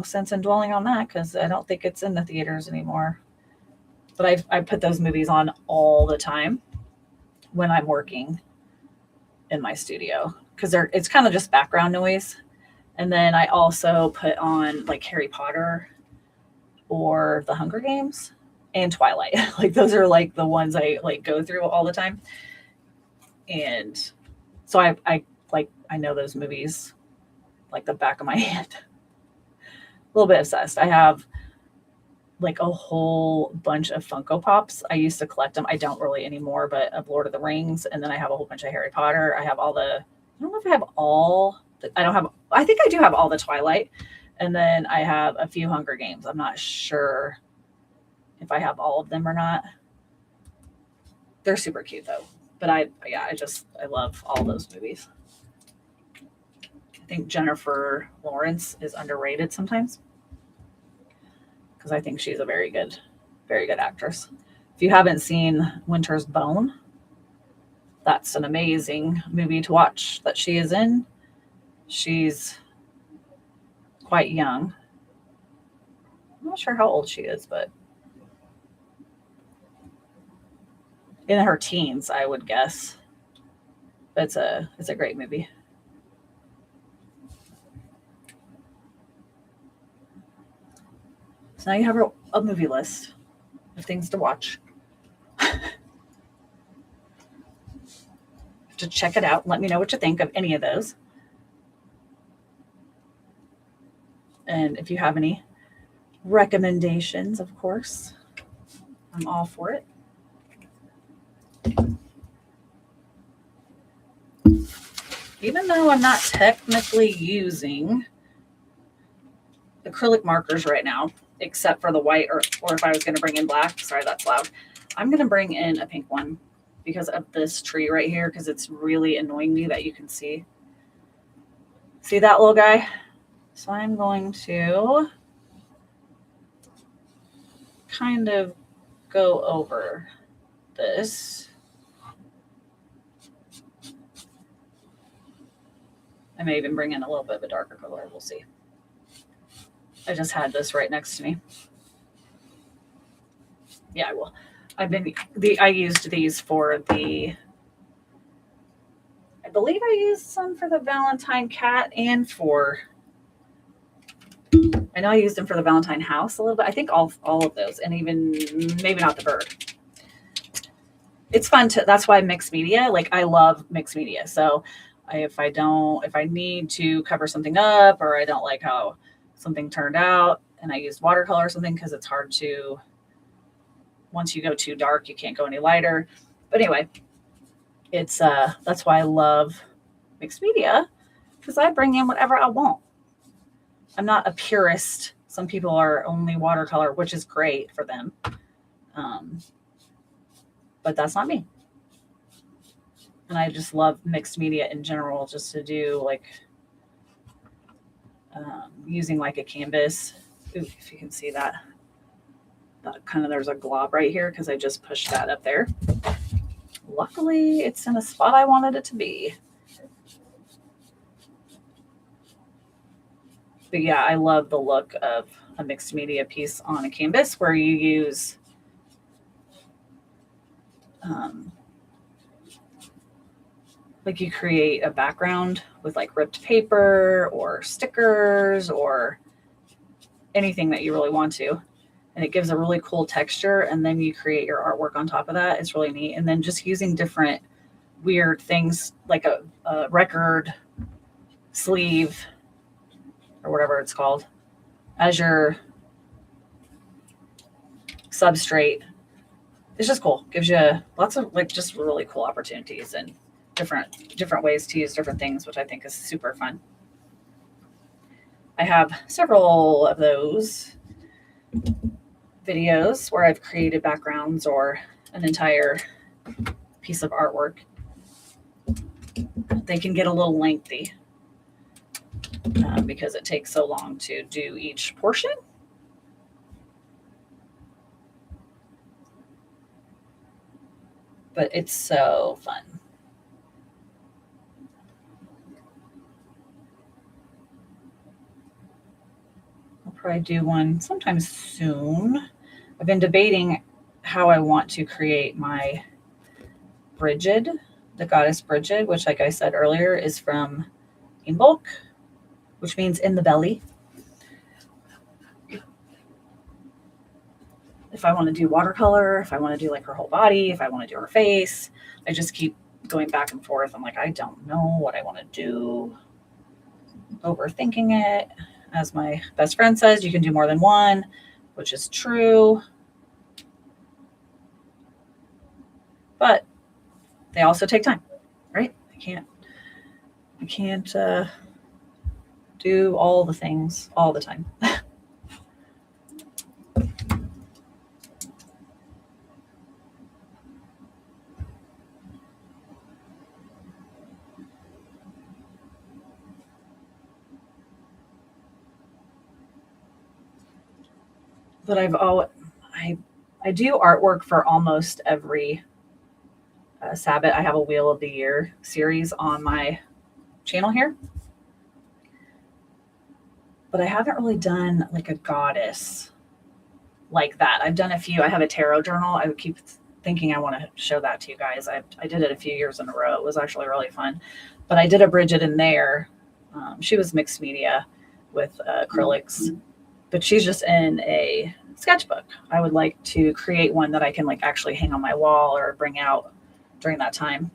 sense in dwelling on that because I don't think it's in the theaters anymore. But I put those movies on all the time when I'm working in my studio because it's kind of just background noise. And then I also put on like Harry Potter or The Hunger Games and Twilight. Like those are like the ones I like go through all the time. And so I know those movies like the back of my hand. A little bit obsessed. I have like a whole bunch of Funko Pops. I used to collect them. I don't really anymore, but of Lord of the Rings. And then I have a whole bunch of Harry Potter. I have I don't know if I have I think I do have all the Twilight. And then I have a few Hunger Games. I'm not sure if I have all of them or not. They're super cute though. But I love all those movies. I think Jennifer Lawrence is underrated sometimes because I think she's a very good actress. If you haven't seen Winter's Bone, that's an amazing movie to watch that she is in. She's quite young. I'm not sure how old she is, but in her teens, I would guess. But it's a great movie. So now you have a movie list of things to watch. To check it out. Let me know what you think of any of those. And if you have any recommendations, of course, I'm all for it. Even though I'm not technically using acrylic markers right now, except for the white, or if I was going to bring in black, sorry, that's loud. I'm going to bring in a pink one because of this tree right here, because it's really annoying me that you can see that little guy. So I'm going to kind of go over this. I may even bring in a little bit of a darker color. We'll see. I just had this right next to me. Yeah, I will. I used these for I believe I used some for the Valentine cat and I know I used them for the Valentine house a little bit. I think all of those, and even maybe not the bird. It's fun that's why mixed media, like I love mixed media. So if I need to cover something up or I don't like how something turned out and I used watercolor or something, because it's hard to, once you go too dark, you can't go any lighter. But anyway, it's that's why I love mixed media, because I bring in whatever I want. I'm not a purist. Some people are only watercolor, which is great for them. But that's not me. And I just love mixed media in general, just to do like using like a canvas. Ooh, if you can see that kind of, there's a glob right here because I just pushed that up there. Luckily, it's in a spot I wanted it to be. But yeah, I love the look of a mixed media piece on a canvas where you use like you create a background with like ripped paper or stickers or anything that you really want to. And it gives a really cool texture. And then you create your artwork on top of that. It's really neat. And then just using different weird things like a record sleeve or whatever it's called as your substrate. It's just cool. Gives you lots of like just really cool opportunities and different ways to use different things, which I think is super fun. I have several of those videos where I've created backgrounds or an entire piece of artwork. They can get a little lengthy because it takes so long to do each portion. But it's so fun. I'll probably do one sometime soon. I've been debating how I want to create my Brigid, the goddess Brigid, which, like I said earlier, is from Imbolc, which means in the belly. If I want to do watercolor, if I want to do like her whole body, if I want to do her face, I just keep going back and forth. I'm like, I don't know what I want to do. Overthinking it. As my best friend says, you can do more than one, which is true. But they also take time, right? I can't do all the things all the time. But I do artwork for almost every Sabbath. I have a Wheel of the Year series on my channel here. But I haven't really done like a goddess like that. I've done a few. I have a tarot journal. I would keep thinking I want to show that to you guys. I did it a few years in a row. It was actually really fun. But I did a Bridget in there. She was mixed media with acrylics, but she's just in a sketchbook. I would like to create one that I can like actually hang on my wall or bring out during that time.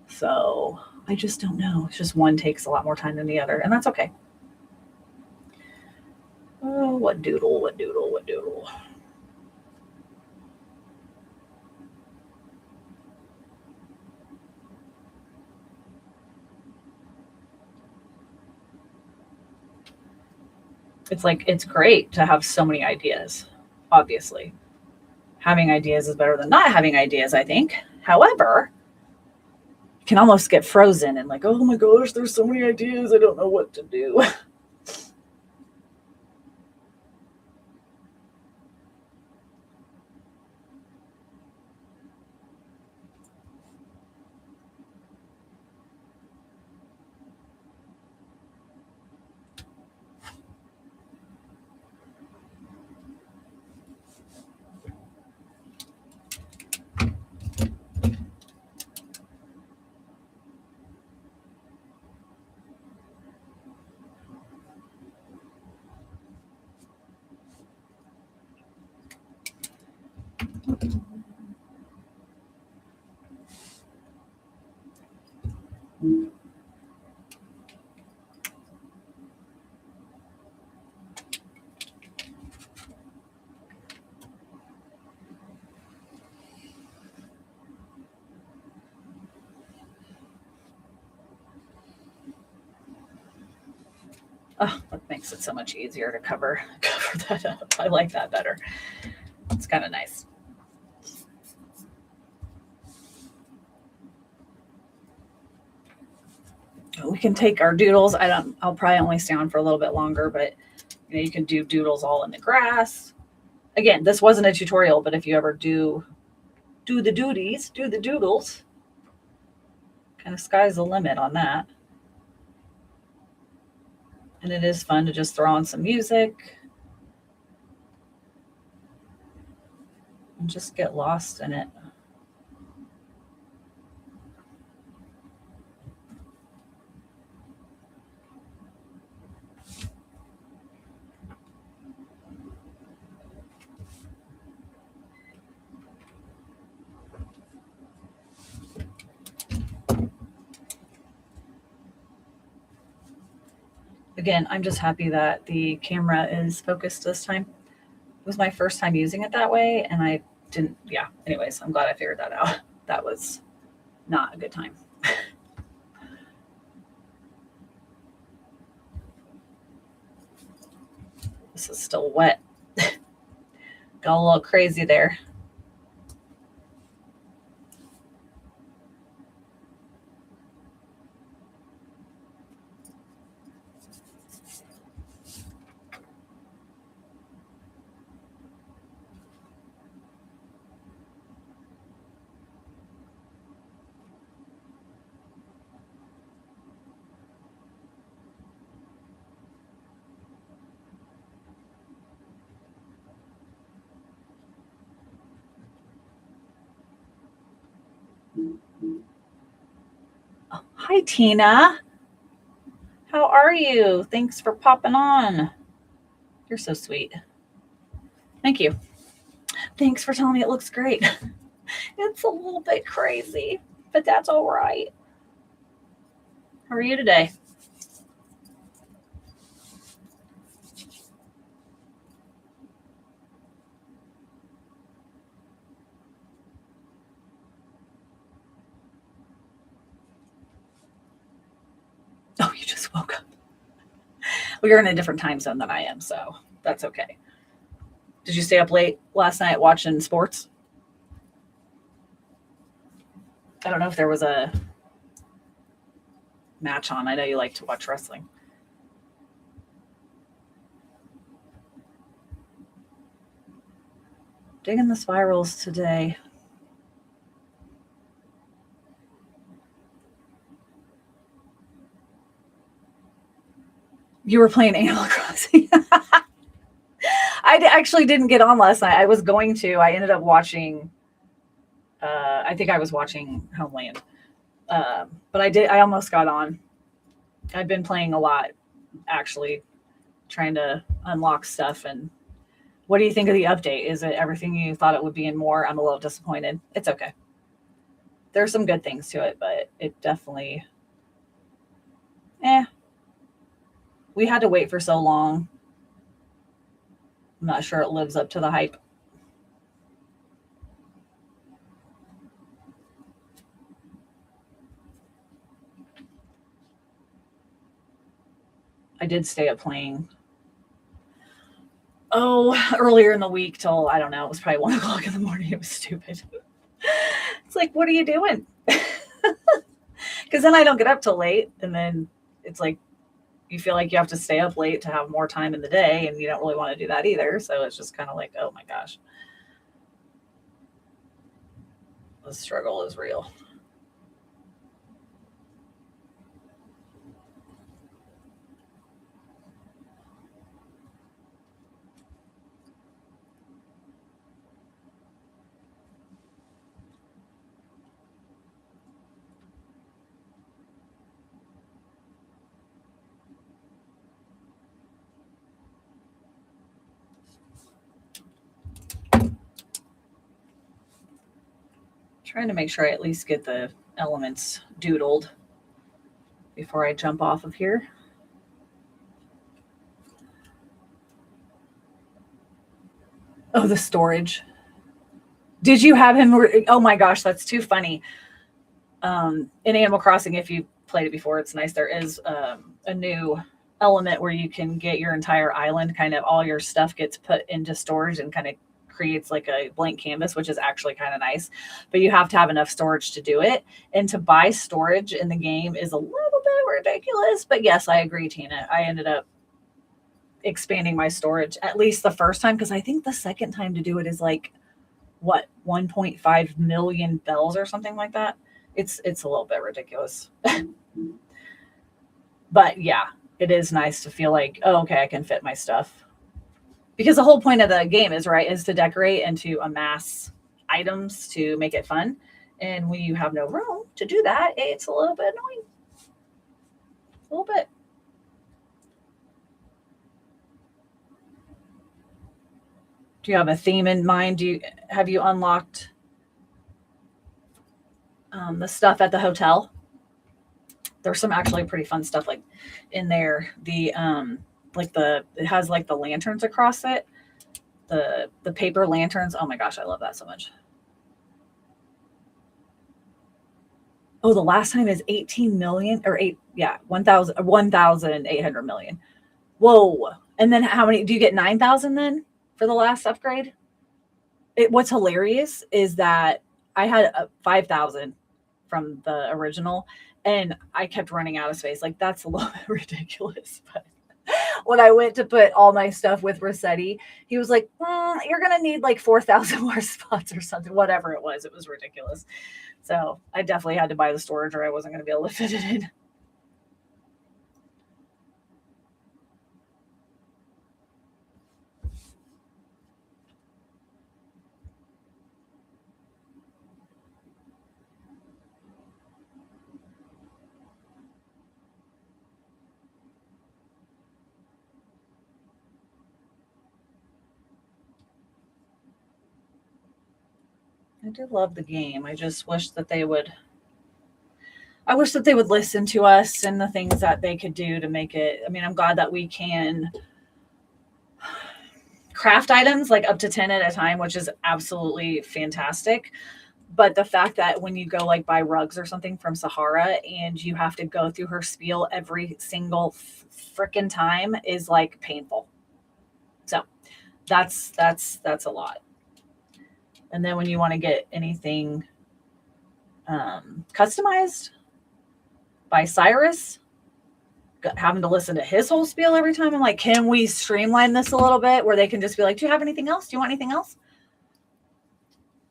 So I just don't know. It's just one takes a lot more time than the other, and that's okay. Oh, what doodle, what doodle, what doodle. It's like, it's great to have so many ideas, obviously. Having ideas is better than not having ideas, I think. However, you can almost get frozen and like, oh my gosh, there's so many ideas. I don't know what to do. Oh, that makes it so much easier to cover that up. I like that better. It's kind of nice. We can take our doodles. I'll probably only stay on for a little bit longer, but you can do doodles all in the grass. Again, this wasn't a tutorial, but if you ever do the duties, do the doodles, kind of sky's the limit on that. And it is fun to just throw on some music and just get lost in it. Again, I'm just happy that the camera is focused this time. It was my first time using it that way, and I didn't, yeah. Anyways, I'm glad I figured that out. That was not a good time. this is still wet. Got a little crazy there. Oh, hi, Tina. How are you? Thanks for popping on. You're so sweet. Thank you. Thanks for telling me it looks great. It's a little bit crazy, but that's all right. How are you today? Oh, you just woke up. Well, you're in a different time zone than I am, so that's okay. Did you stay up late last night watching sports? I don't know if there was a match on. I know you like to watch wrestling. Digging the spirals today. You were playing Animal Crossing. I actually didn't get on last night. I was going to. I ended up watching. I think I was watching Homeland, but I almost got on. I've been playing a lot, actually, trying to unlock stuff. And what do you think of the update? Is it everything you thought it would be and more? I'm a little disappointed. It's okay. There's some good things to it, but it definitely, we had to wait for so long. I'm not sure it lives up to the hype. I did stay up playing. Oh, earlier in the week till, I don't know, it was probably 1 o'clock in the morning. It was stupid. It's like, what are you doing? Because then I don't get up till late. And then it's like, you feel like you have to stay up late to have more time in the day. And you don't really want to do that either. So it's just kind of like, oh my gosh. The struggle is real. Trying to make sure I at least get the elements doodled before I jump off of here. Oh, the storage. Did you have him? Oh my gosh, that's too funny. In Animal Crossing, if you played it before, it's nice. There is a new element where you can get your entire island, kind of all your stuff gets put into storage and kind of creates like a blank canvas, which is actually kind of nice. But you have to have enough storage to do it. And to buy storage in the game is a little bit ridiculous. But yes, I agree, Tina. I ended up expanding my storage at least the first time, because I think the second time to do it is like, what, 1.5 million bells or something like that. It's a little bit ridiculous. But yeah, it is nice to feel like, oh, okay, I can fit my stuff. Because the whole point of the game is to decorate and to amass items to make it fun. And when you have no room to do that, it's a little bit annoying. A little bit. Do you have a theme in mind? Have you unlocked the stuff at the hotel? There's some actually pretty fun stuff like in there. The it has like the lanterns across it. The paper lanterns. Oh my gosh, I love that so much. Oh, the last time is 18 million or 1,800 million. Whoa. And then how many do you get? 9,000 then for the last upgrade? What's hilarious is that I had 5,000 from the original, and I kept running out of space. Like, that's a little bit ridiculous. But when I went to put all my stuff with Rossetti, he was like, you're going to need like 4,000 more spots or something, whatever it was. It was ridiculous. So I definitely had to buy the storage or I wasn't going to be able to fit it in. I do love the game. I just wish that they would listen to us and the things that they could do to make it. I mean, I'm glad that we can craft items like up to 10 at a time, which is absolutely fantastic. But the fact that when you go like buy rugs or something from Sahara and you have to go through her spiel every single freaking time is like painful. So that's a lot. And then when you want to get anything customized by Cyrus, having to listen to his whole spiel every time. I'm like, can we streamline this a little bit where they can just be like, do you have anything else? Do you want anything else?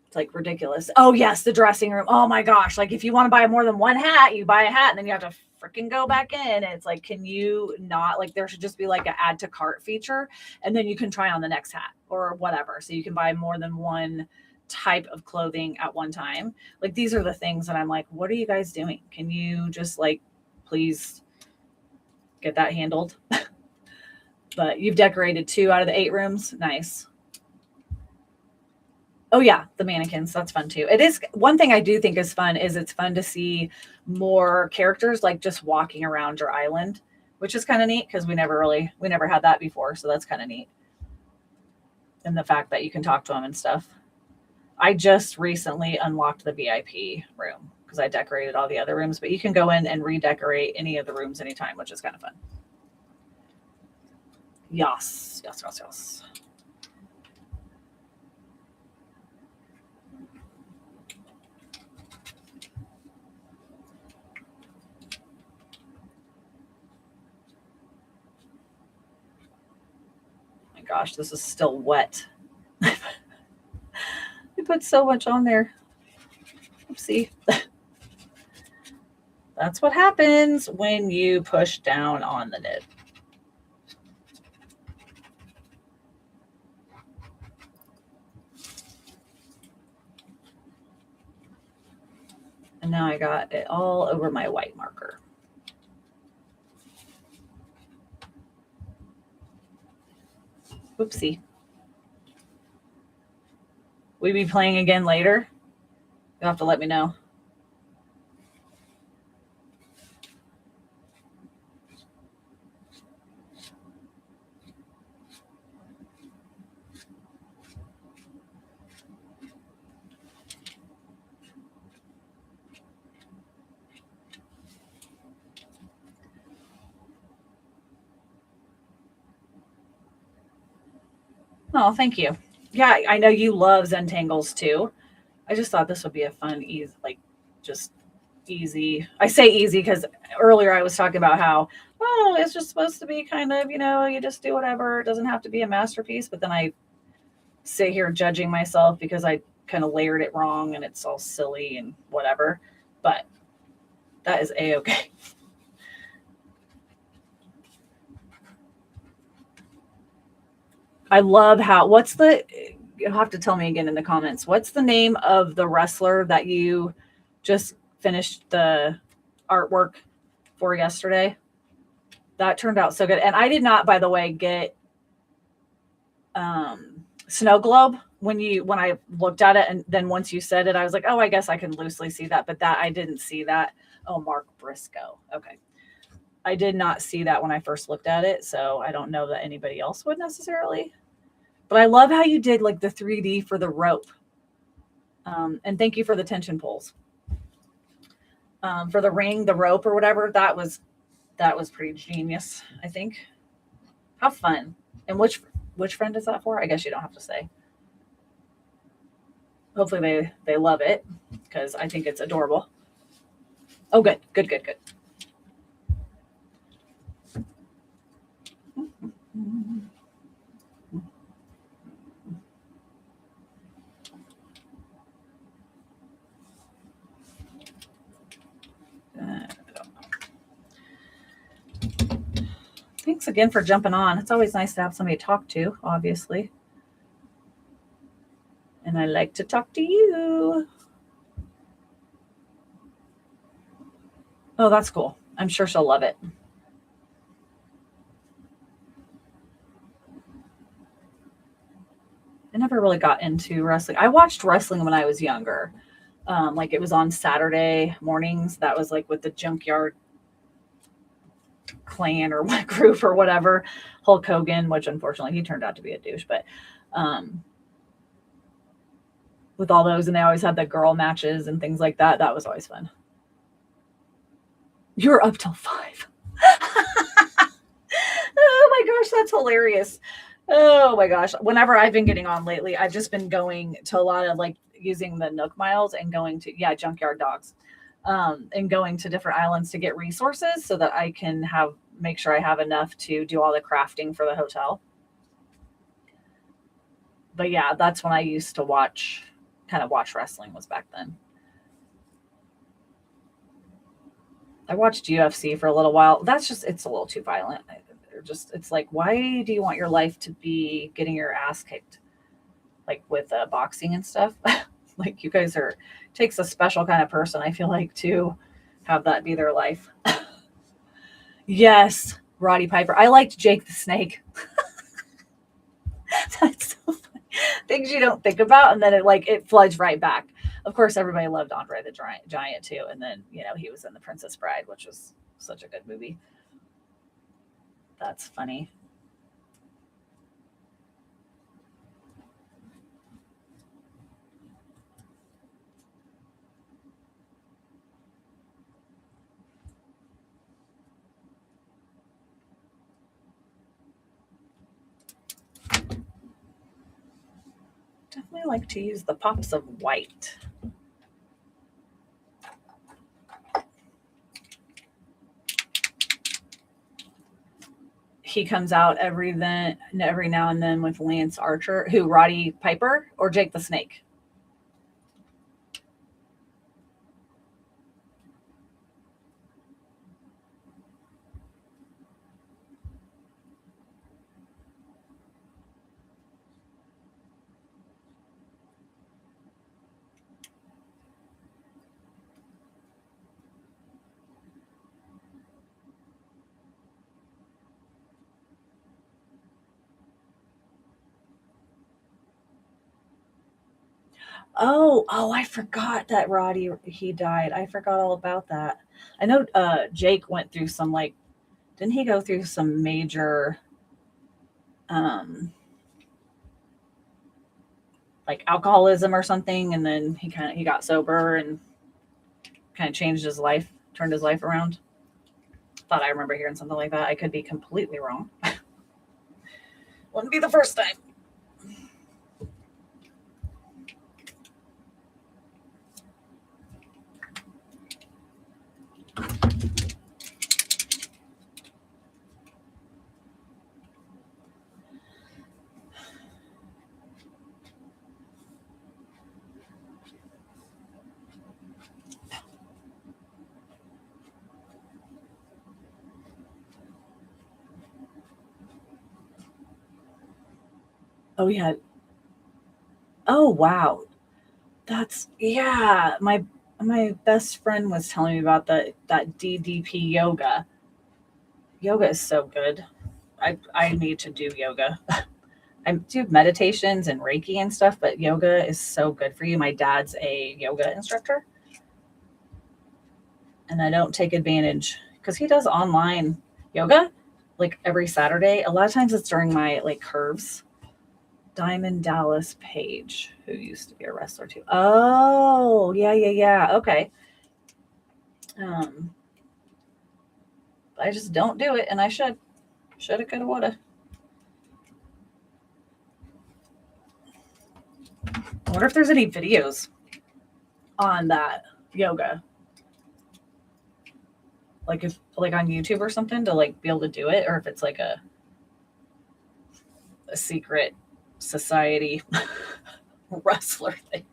It's like ridiculous. Oh yes, the dressing room. Oh my gosh. Like if you want to buy more than one hat, you buy a hat and then you have to freaking go back in. And it's like, can you not, like there should just be like an add to cart feature and then you can try on the next hat or whatever. So you can buy more than one type of clothing at one time. Like these are the things that I'm like, what are you guys doing? Can you just like, please get that handled? But you've decorated 2 out of the 8 rooms. Nice. Oh yeah, the mannequins. That's fun too. It is one thing I do think is fun is it's fun to see more characters like just walking around your island, which is kind of neat because we never had that before. So that's kind of neat. And the fact that you can talk to them and stuff. I just recently unlocked the VIP room because I decorated all the other rooms, but you can go in and redecorate any of the rooms anytime, which is kind of fun. Yes. My gosh, this is still wet. We put so much on there. Oopsie. That's what happens when you push down on the nib. And now I got it all over my white marker. Oopsie. We be playing again later? You'll have to let me know. Oh, thank you. Yeah, I know you love Zentangles too. I just thought this would be a fun, easy, like just easy. I say easy because earlier I was talking about how, oh, it's just supposed to be kind of, you just do whatever. It doesn't have to be a masterpiece. But then I sit here judging myself because I kind of layered it wrong and it's all silly and whatever. But that is A-okay. I love you'll have to tell me again in the comments. What's the name of the wrestler that you just finished the artwork for yesterday? That turned out so good. And I did not, by the way, get Snow Globe when I looked at it. And then once you said it, I was like, oh, I guess I can loosely see that. But I didn't see that. Oh, Mark Briscoe. Okay. I did not see that when I first looked at it. So I don't know that anybody else would necessarily. But I love how you did like the 3D for the rope. And thank you for the tension pulls. For the ring, the rope or whatever, that was pretty genius, I think. How fun. And which friend is that for? I guess you don't have to say. Hopefully they love it because I think it's adorable. Oh, good, good, good, good. Thanks again for jumping on. It's always nice to have somebody to talk to, obviously. And I like to talk to you. Oh, that's cool. I'm sure she'll love it. I never really got into wrestling. I watched wrestling when I was younger. Like it was on Saturday mornings. That was like with the Junkyard Clan or what group or whatever. Hulk Hogan, which unfortunately he turned out to be a douche, but with all those, and they always had the girl matches and things like that. That was always fun. You're up till 5. Oh my gosh, that's hilarious. Oh my gosh. Whenever I've been getting on lately, I've just been going to a lot of like using the Nook miles and going to, yeah, Junkyard Dogs, and going to different islands to get resources so that I can make sure I have enough to do all the crafting for the hotel. But yeah, that's when I used to watch wrestling was back then. I watched UFC for a little while. It's a little too violent. It's like, why do you want your life to be getting your ass kicked? Like with boxing and stuff. Like you guys takes a special kind of person, I feel like, to have that be their life. Yes, Roddy Piper. I liked Jake the Snake. That's so funny. Things you don't think about, and then it floods right back. Of course, everybody loved Andre the Giant too, and then he was in The Princess Bride, which was such a good movie. That's funny. Definitely like to use the pops of white. He comes out every now and then with Lance Archer, who Roddy Piper or Jake the Snake. Oh, I forgot that Roddy he died. I forgot all about that. I know Jake went through some didn't he go through some major um like alcoholism or something, and then he got sober and kind of changed his life, turned his life around. Thought I remember hearing something like that. I could be completely wrong. Wouldn't be the first time. Oh yeah. Oh wow. That's yeah. My best friend was telling me about that DDP yoga. Yoga is so good. I need to do yoga. I do meditations and Reiki and stuff, but yoga is so good for you. My dad's a yoga instructor, and I don't take advantage because he does online yoga like every Saturday. A lot of times it's during my curves. Diamond Dallas Page, who used to be a wrestler too. Oh, yeah, yeah, yeah. Okay. Um, I just don't do it, and I should. Shoulda, coulda, woulda. wonder if there's any videos on that yoga. Like if like on YouTube or something to like be able to do it, or if it's like a secret society wrestler thing.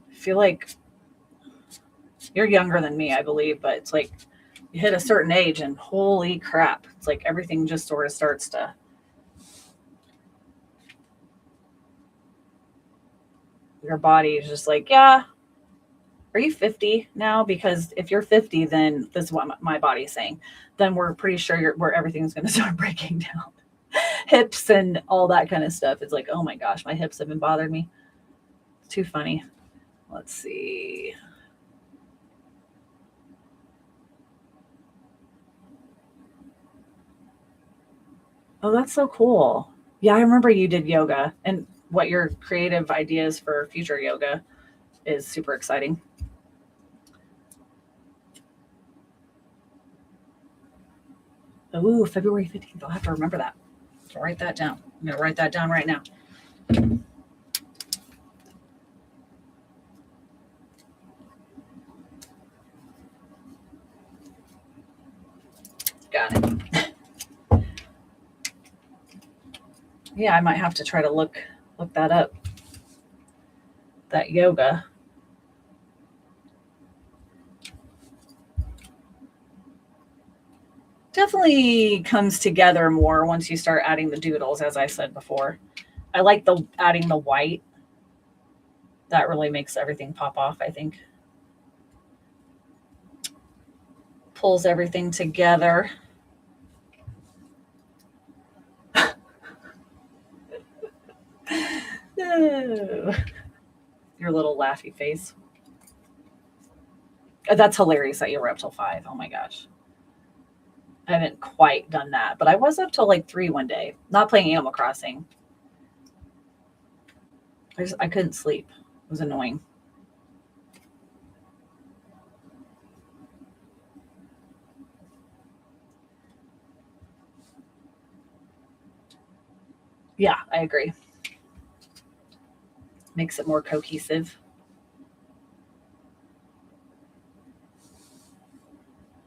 I feel like you're younger than me, I believe, but it's like you hit a certain age and holy crap, it's like everything just sort of starts to. Your body is just like, yeah, are you 50 now? Because if you're 50, then this is what my body's saying. Then we're pretty sure where everything's going to start breaking down. Hips and all that kind of stuff. It's like, oh my gosh, my hips have been bothering me. It's too funny. Let's see. Oh, that's so cool. Yeah, I remember you did yoga, and what your creative ideas for future yoga is super exciting. Oh, February 15th. I'll have to remember that. I'll write that down. I'm going to write that down right now. Got it. Yeah, I might have to try to look that up. That yoga. Definitely comes together more once you start adding the doodles, as I said before. I like adding the white. That really makes everything pop off, I think. Pulls everything together. No. Your little laughy face. That's hilarious that you were up till 5. Oh my gosh. I haven't quite done that, but I was up till like 3 one day, not playing Animal Crossing. I couldn't sleep. It was annoying. Yeah, I agree. Makes it more cohesive.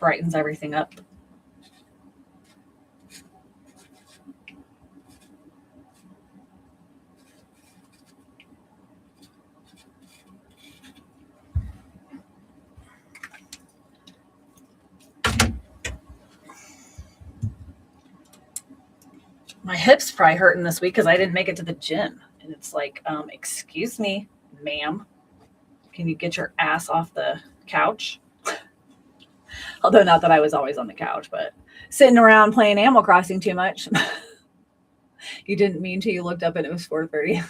Brightens everything up. My hip's probably hurting this week because I didn't make it to the gym. And it's like, excuse me, ma'am. Can you get your ass off the couch? Although not that I was always on the couch, but sitting around playing Animal Crossing too much. You didn't mean to. You looked up and it was 4:30.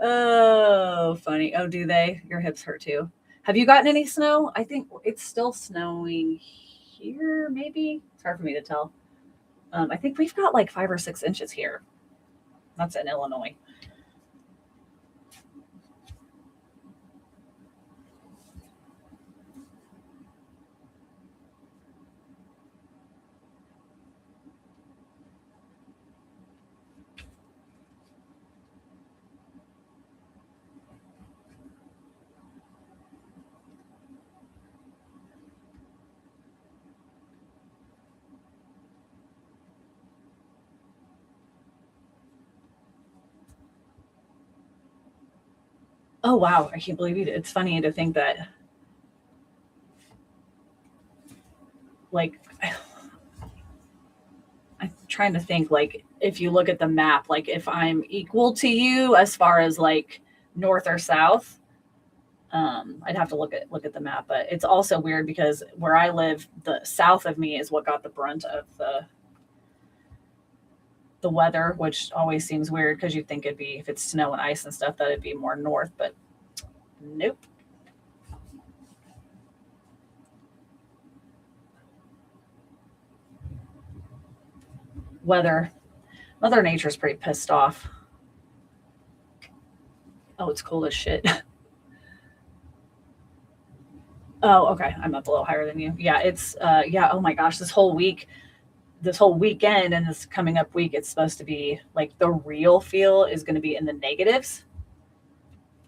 Oh, funny. Oh, do they? Your hips hurt too. Have you gotten any snow? I think it's still snowing here, maybe. It's hard for me to tell. I think we've got like 5 or 6 inches here. That's in Illinois. Oh, wow. I can't believe you. It's funny to think that, like, I'm trying to think, like, if you look at the map, like, if I'm equal to you as far as, like, north or south, I'd have to look at the map. But it's also weird because where I live, the south of me is what got the brunt of the weather, which always seems weird because you'd think it'd be, if it's snow and ice and stuff, that it'd be more north, but nope. Weather. Mother Nature's pretty pissed off. Oh, it's cold as shit. Oh, okay. I'm up a little higher than you. Yeah, it's yeah, oh my gosh, this whole weekend and this coming up week, it's supposed to be like the real feel is going to be in the negatives.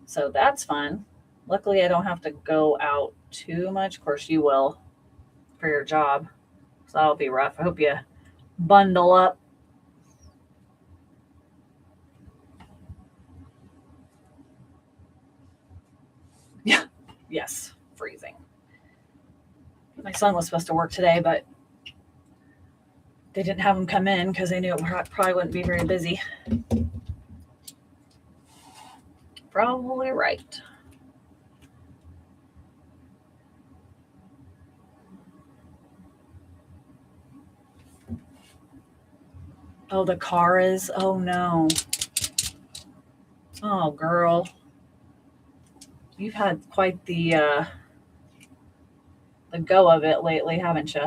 So that's fun. Luckily, I don't have to go out too much. Of course, you will for your job. So that'll be rough. I hope you bundle up. Yeah. Yes. Freezing. My son was supposed to work today, but they didn't have him come in because they knew it probably wouldn't be very busy. Probably right. Oh, the car is. Oh no. Oh, girl. You've had quite the go of it lately, haven't you?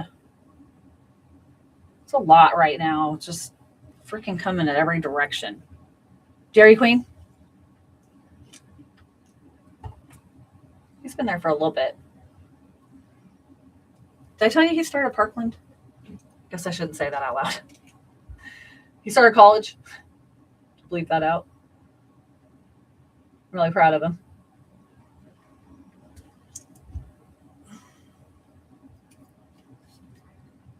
It's a lot right now. Just freaking coming in every direction. Dairy Queen? He's been there for a little bit. Did I tell you he started Parkland? Guess I shouldn't say that out loud. He started college. Bleep that out. I'm really proud of him.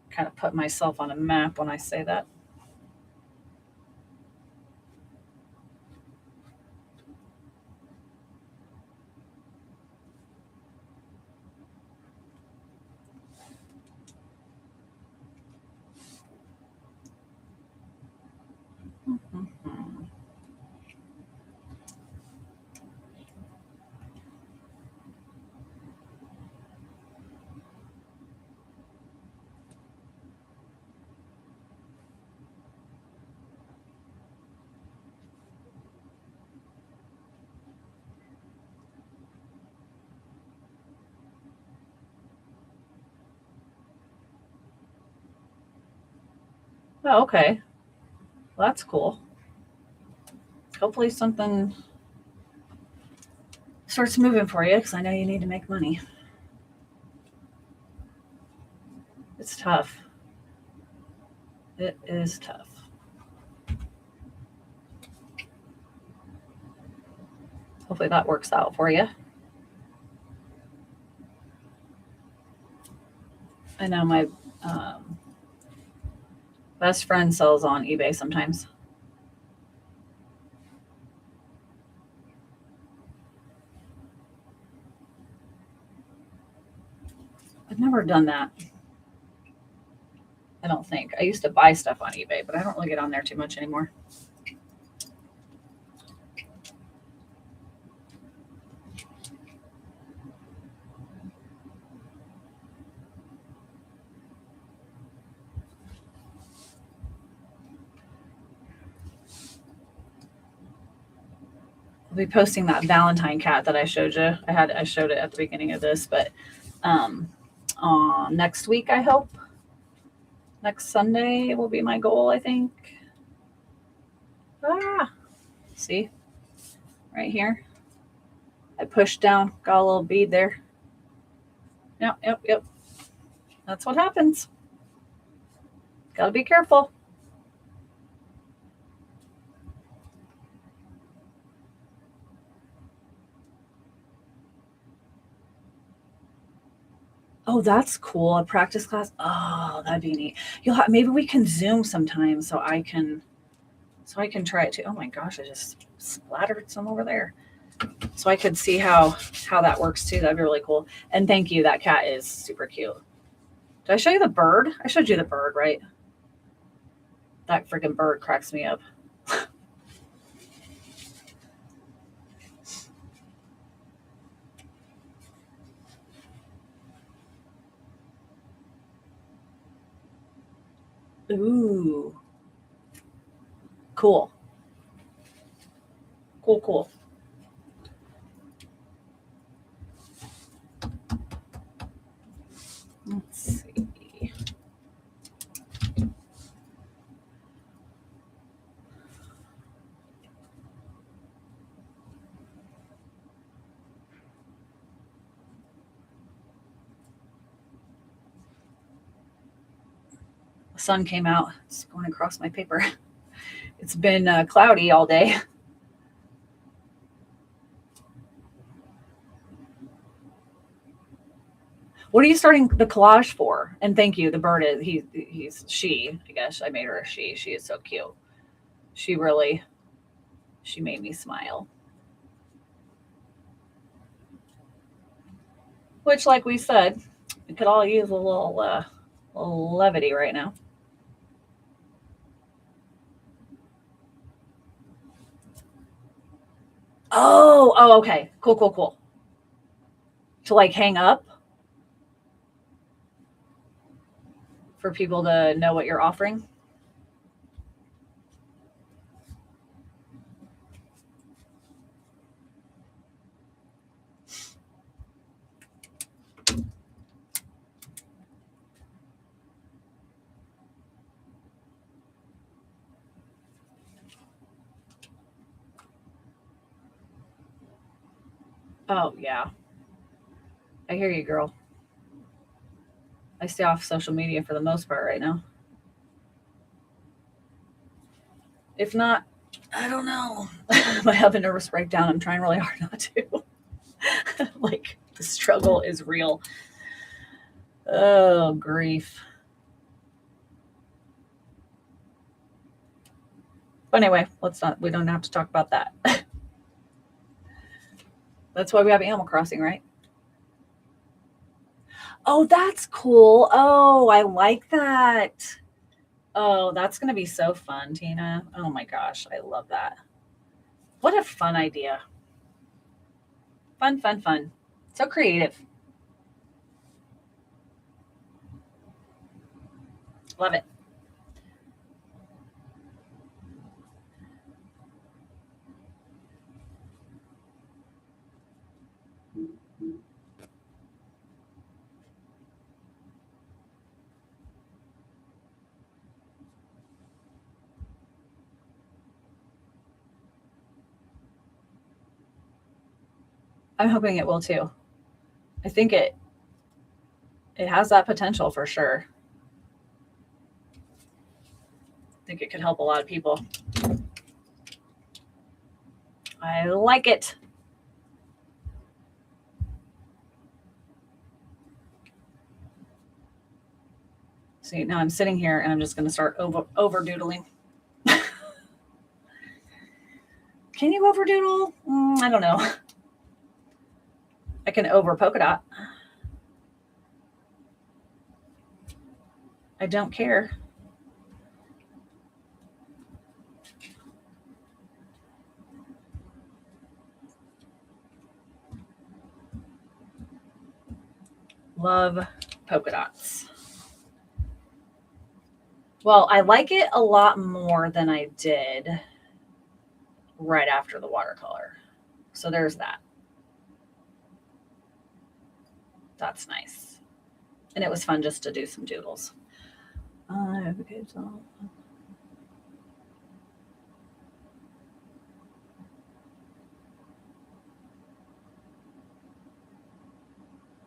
Kind of put myself on a map when I say that. Oh, okay. Well, that's cool. Hopefully something starts moving for you because I know you need to make money. It's tough. It is tough. Hopefully that works out for you. I know my best friend sells on eBay sometimes. I've never done that. I don't think. I used to buy stuff on eBay, but I don't really get on there too much anymore. I'll be posting that Valentine cat that I showed you. I showed it at the beginning of this, but next week I hope. Next Sunday will be my goal, I think. See? Right here. I pushed down, got a little bead there. Yep. That's what happens. Gotta be careful. Oh, that's cool. A practice class. Oh, that'd be neat. Maybe we can Zoom sometime so I can try it too. Oh my gosh, I just splattered some over there. So I could see how that works too. That'd be really cool. And thank you. That cat is super cute. Did I show you the bird? I showed you the bird, right? That freaking bird cracks me up. Ooh. Cool. Cool, cool. Let's see. The sun came out. It's going across my paper. It's been cloudy all day. What are you starting the collage for? And thank you. The bird is she. I guess I made her a she. She is so cute. She made me smile. Which, like we said, we could all use a little levity right now. Oh, okay. Cool. To like hang up for people to know what you're offering. Oh, yeah. I hear you, girl. I stay off social media for the most part right now. If not, I don't know. I have a nervous breakdown. I'm trying really hard not to. Like, the struggle is real. Oh, grief. But anyway, we don't have to talk about that. That's why we have Animal Crossing, right? Oh, that's cool. Oh, I like that. Oh, that's going to be so fun, Tina. Oh my gosh, I love that. What a fun idea. Fun. So creative. Love it. I'm hoping it will too. I think it has that potential for sure. I think it could help a lot of people. I like it. See, now I'm sitting here and I'm just going to start over doodling. Can you over doodle? I don't know. I can over polka dot. I don't care. Love polka dots. Well, I like it a lot more than I did right after the watercolor. So there's that. That's nice. And it was fun just to do some doodles. Okay, so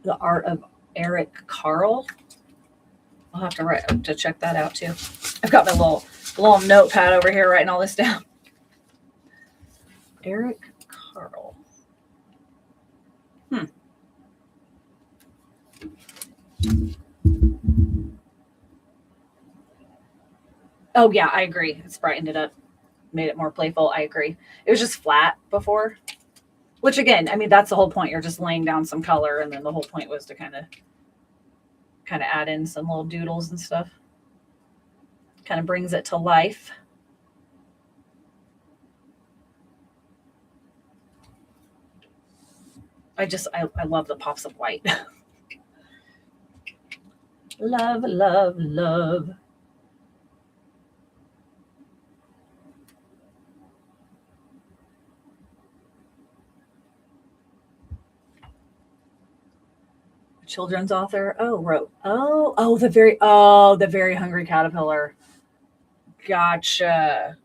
the art of Eric Carle. I'll have to check that out too. I've got my little notepad over here writing all this down. Eric Carle. Oh yeah, I agree. It's brightened it up, made it more playful. I agree. It was just flat before, which again, I mean, that's the whole point. You're just laying down some color, and then the whole point was to kind of add in some little doodles and stuff. Kind of brings it to life. I love the pops of white. Love. children's author. The Very Hungry Caterpillar. Gotcha.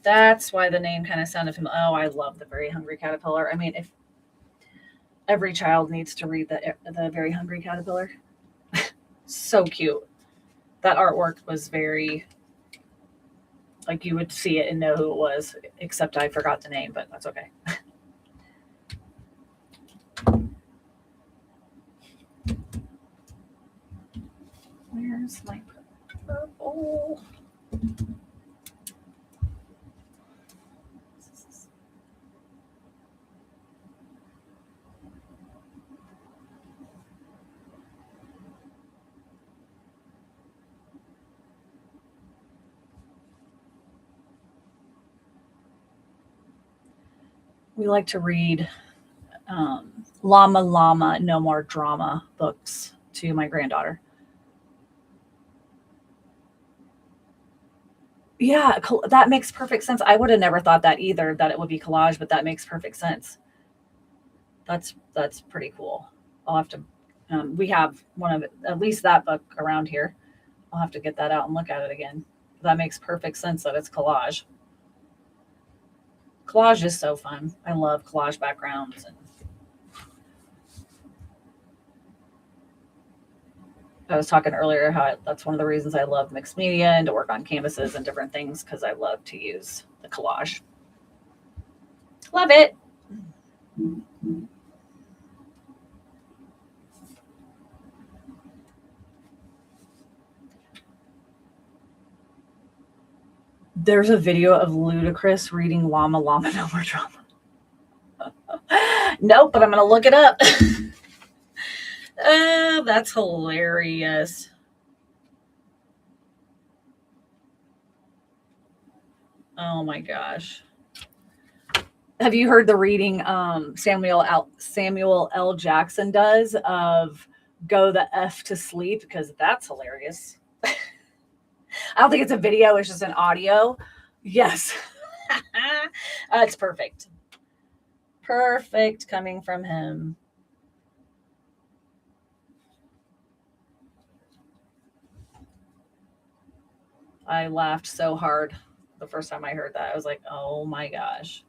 That's why the name kind of sounded familiar. Oh, I love The Very Hungry Caterpillar. I mean, if every child needs to read the Very Hungry Caterpillar. So cute. That artwork was very, like, you would see it and know who it was, except I forgot the name, but that's okay. Where's my purple? We like to read Llama Llama No More Drama books to my granddaughter. Yeah, that makes perfect sense. I would have never thought that either, that it would be collage, but that makes perfect sense. That's pretty cool. I'll have to, we have one of at least that book around here. I'll have to get that out and look at it again. That makes perfect sense that it's collage. Collage is so fun. I love collage backgrounds. And I was talking earlier how that's one of the reasons I love mixed media and to work on canvases and different things, because I love to use the collage. Love it. There's a video of Ludacris reading Llama Llama No More Drama. Nope, but I'm going to look it up. That's hilarious. Oh my gosh. Have you heard the reading Samuel L. Jackson does of Go the F to Sleep? Because that's hilarious. I don't think it's a video, it's just an audio. Yes. It's perfect. Perfect coming from him. I laughed so hard the first time I heard that. I was like, oh my gosh.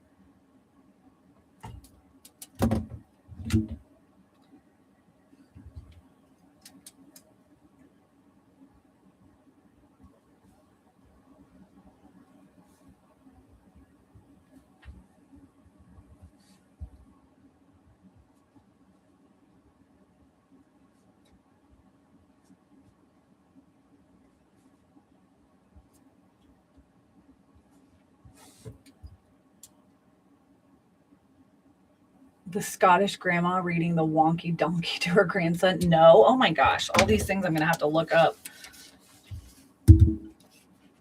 The Scottish grandma reading the wonky donkey to her grandson. No. Oh my gosh. All these things I'm going to have to look up.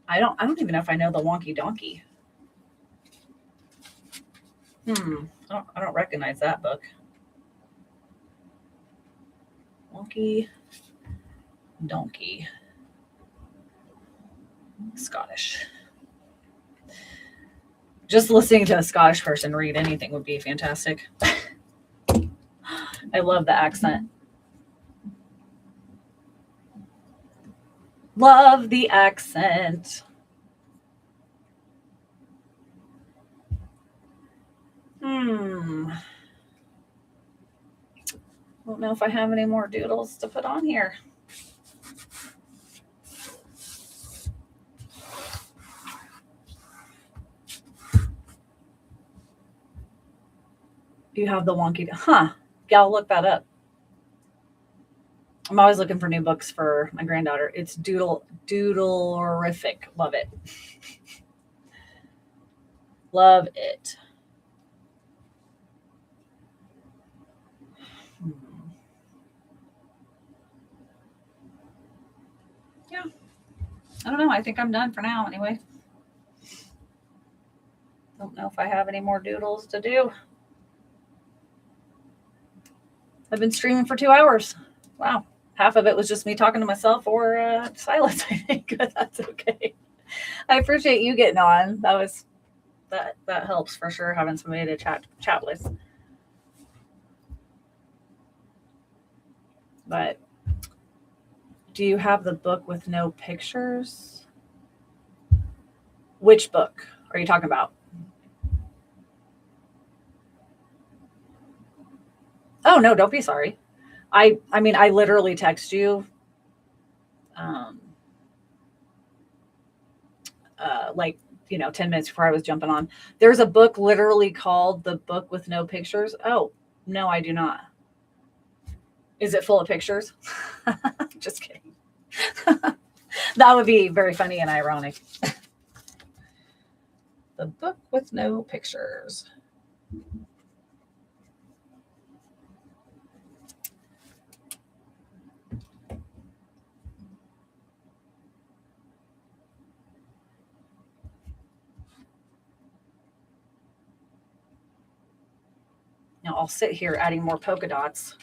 I don't even know if I know the wonky donkey. I don't recognize that book. Wonky donkey. Scottish. Just listening to a Scottish person read anything would be fantastic. I love the accent. Love the accent. Don't know if I have any more doodles to put on here. You have the wonky, yeah, I'll look that up. I'm always looking for new books for my granddaughter. It's doodle-orific. Love it. Love it. Yeah. I don't know. I think I'm done for now anyway. Don't know if I have any more doodles to do. I've been streaming for 2 hours. Wow. Half of it was just me talking to myself or silence, I think, but that's okay. I appreciate you getting on. That helps for sure, having somebody to chat with. But do you have the book with no pictures? Which book are you talking about? Oh no, don't be sorry. I mean, I literally text you um like, 10 minutes before I was jumping on. There's a book literally called The Book with No Pictures. Oh, no, I do not. Is it full of pictures? Just kidding. That would be very funny and ironic. The Book with No Pictures. Now I'll sit here adding more polka dots.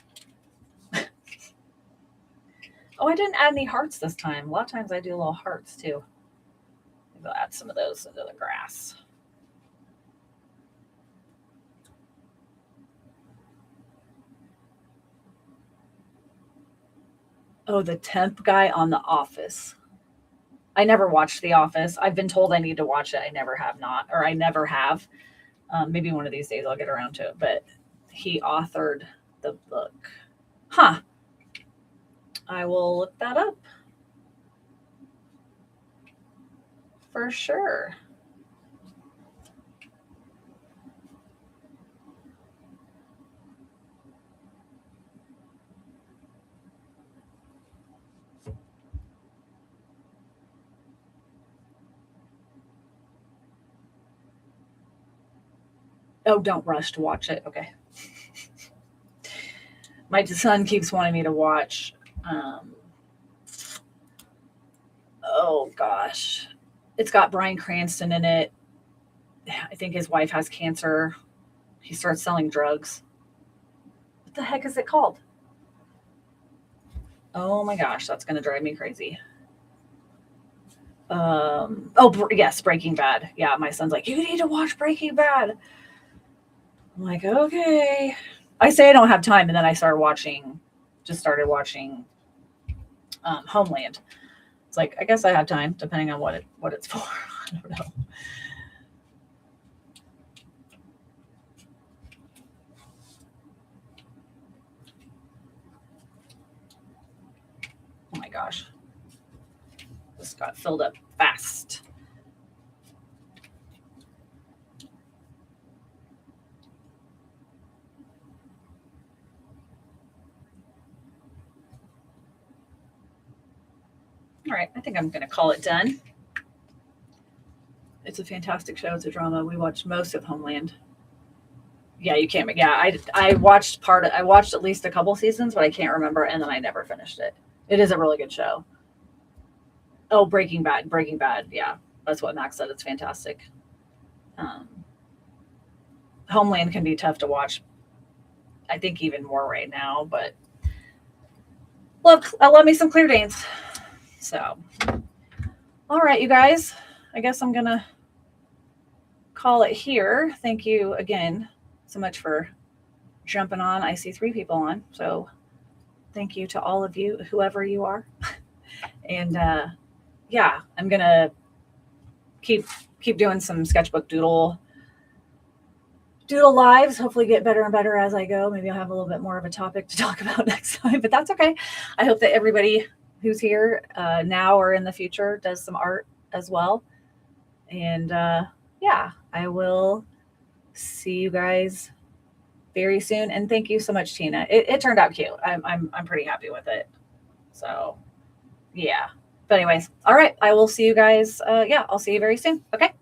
Oh, I didn't add any hearts this time. A lot of times I do little hearts too. Maybe I'll add some of those into the grass. Oh, the 10th guy on The Office. I never watched The Office. I've been told I need to watch it. I never have not, or I never have. Maybe one of these days I'll get around to it. But he authored the book. Huh. I will look that up. For sure. Oh, don't rush to watch it. Okay. My son keeps wanting me to watch. Oh gosh, it's got Bryan Cranston in it. I think his wife has cancer. He starts selling drugs. What the heck is it called? Oh my gosh, that's going to drive me crazy. Yes, Breaking Bad. Yeah, my son's like, you need to watch Breaking Bad. I'm like, okay. I say I don't have time, and then I started watching Homeland. It's like, I guess I have time, depending on what it's for. I don't know. Oh my gosh. This got filled up fast. All right, I think I'm going to call it done. It's a fantastic show. It's a drama. We watched most of Homeland. Yeah, you can't. Yeah, I watched I watched at least a couple seasons, but I can't remember, and then I never finished it. It is a really good show. Oh, Breaking Bad. Breaking Bad. Yeah, that's what Max said. It's fantastic. Um, Homeland can be tough to watch. I think even more right now, but look, I love me some Clear Danes. So, all right, you guys. I guess I'm gonna call it here. Thank you again so much for jumping on. I see 3 people on, so thank you to all of you, whoever you are. And yeah, I'm gonna keep doing some sketchbook doodle lives. Hopefully get better and better as I go. Maybe I'll have a little bit more of a topic to talk about next time, but that's okay. I hope that everybody who's here now or in the future does some art as well. And yeah, I will see you guys very soon. And thank you so much, Tina. It turned out cute. I'm pretty happy with it. So yeah. But anyways, all right. I will see you guys. Yeah, I'll see you very soon. Okay.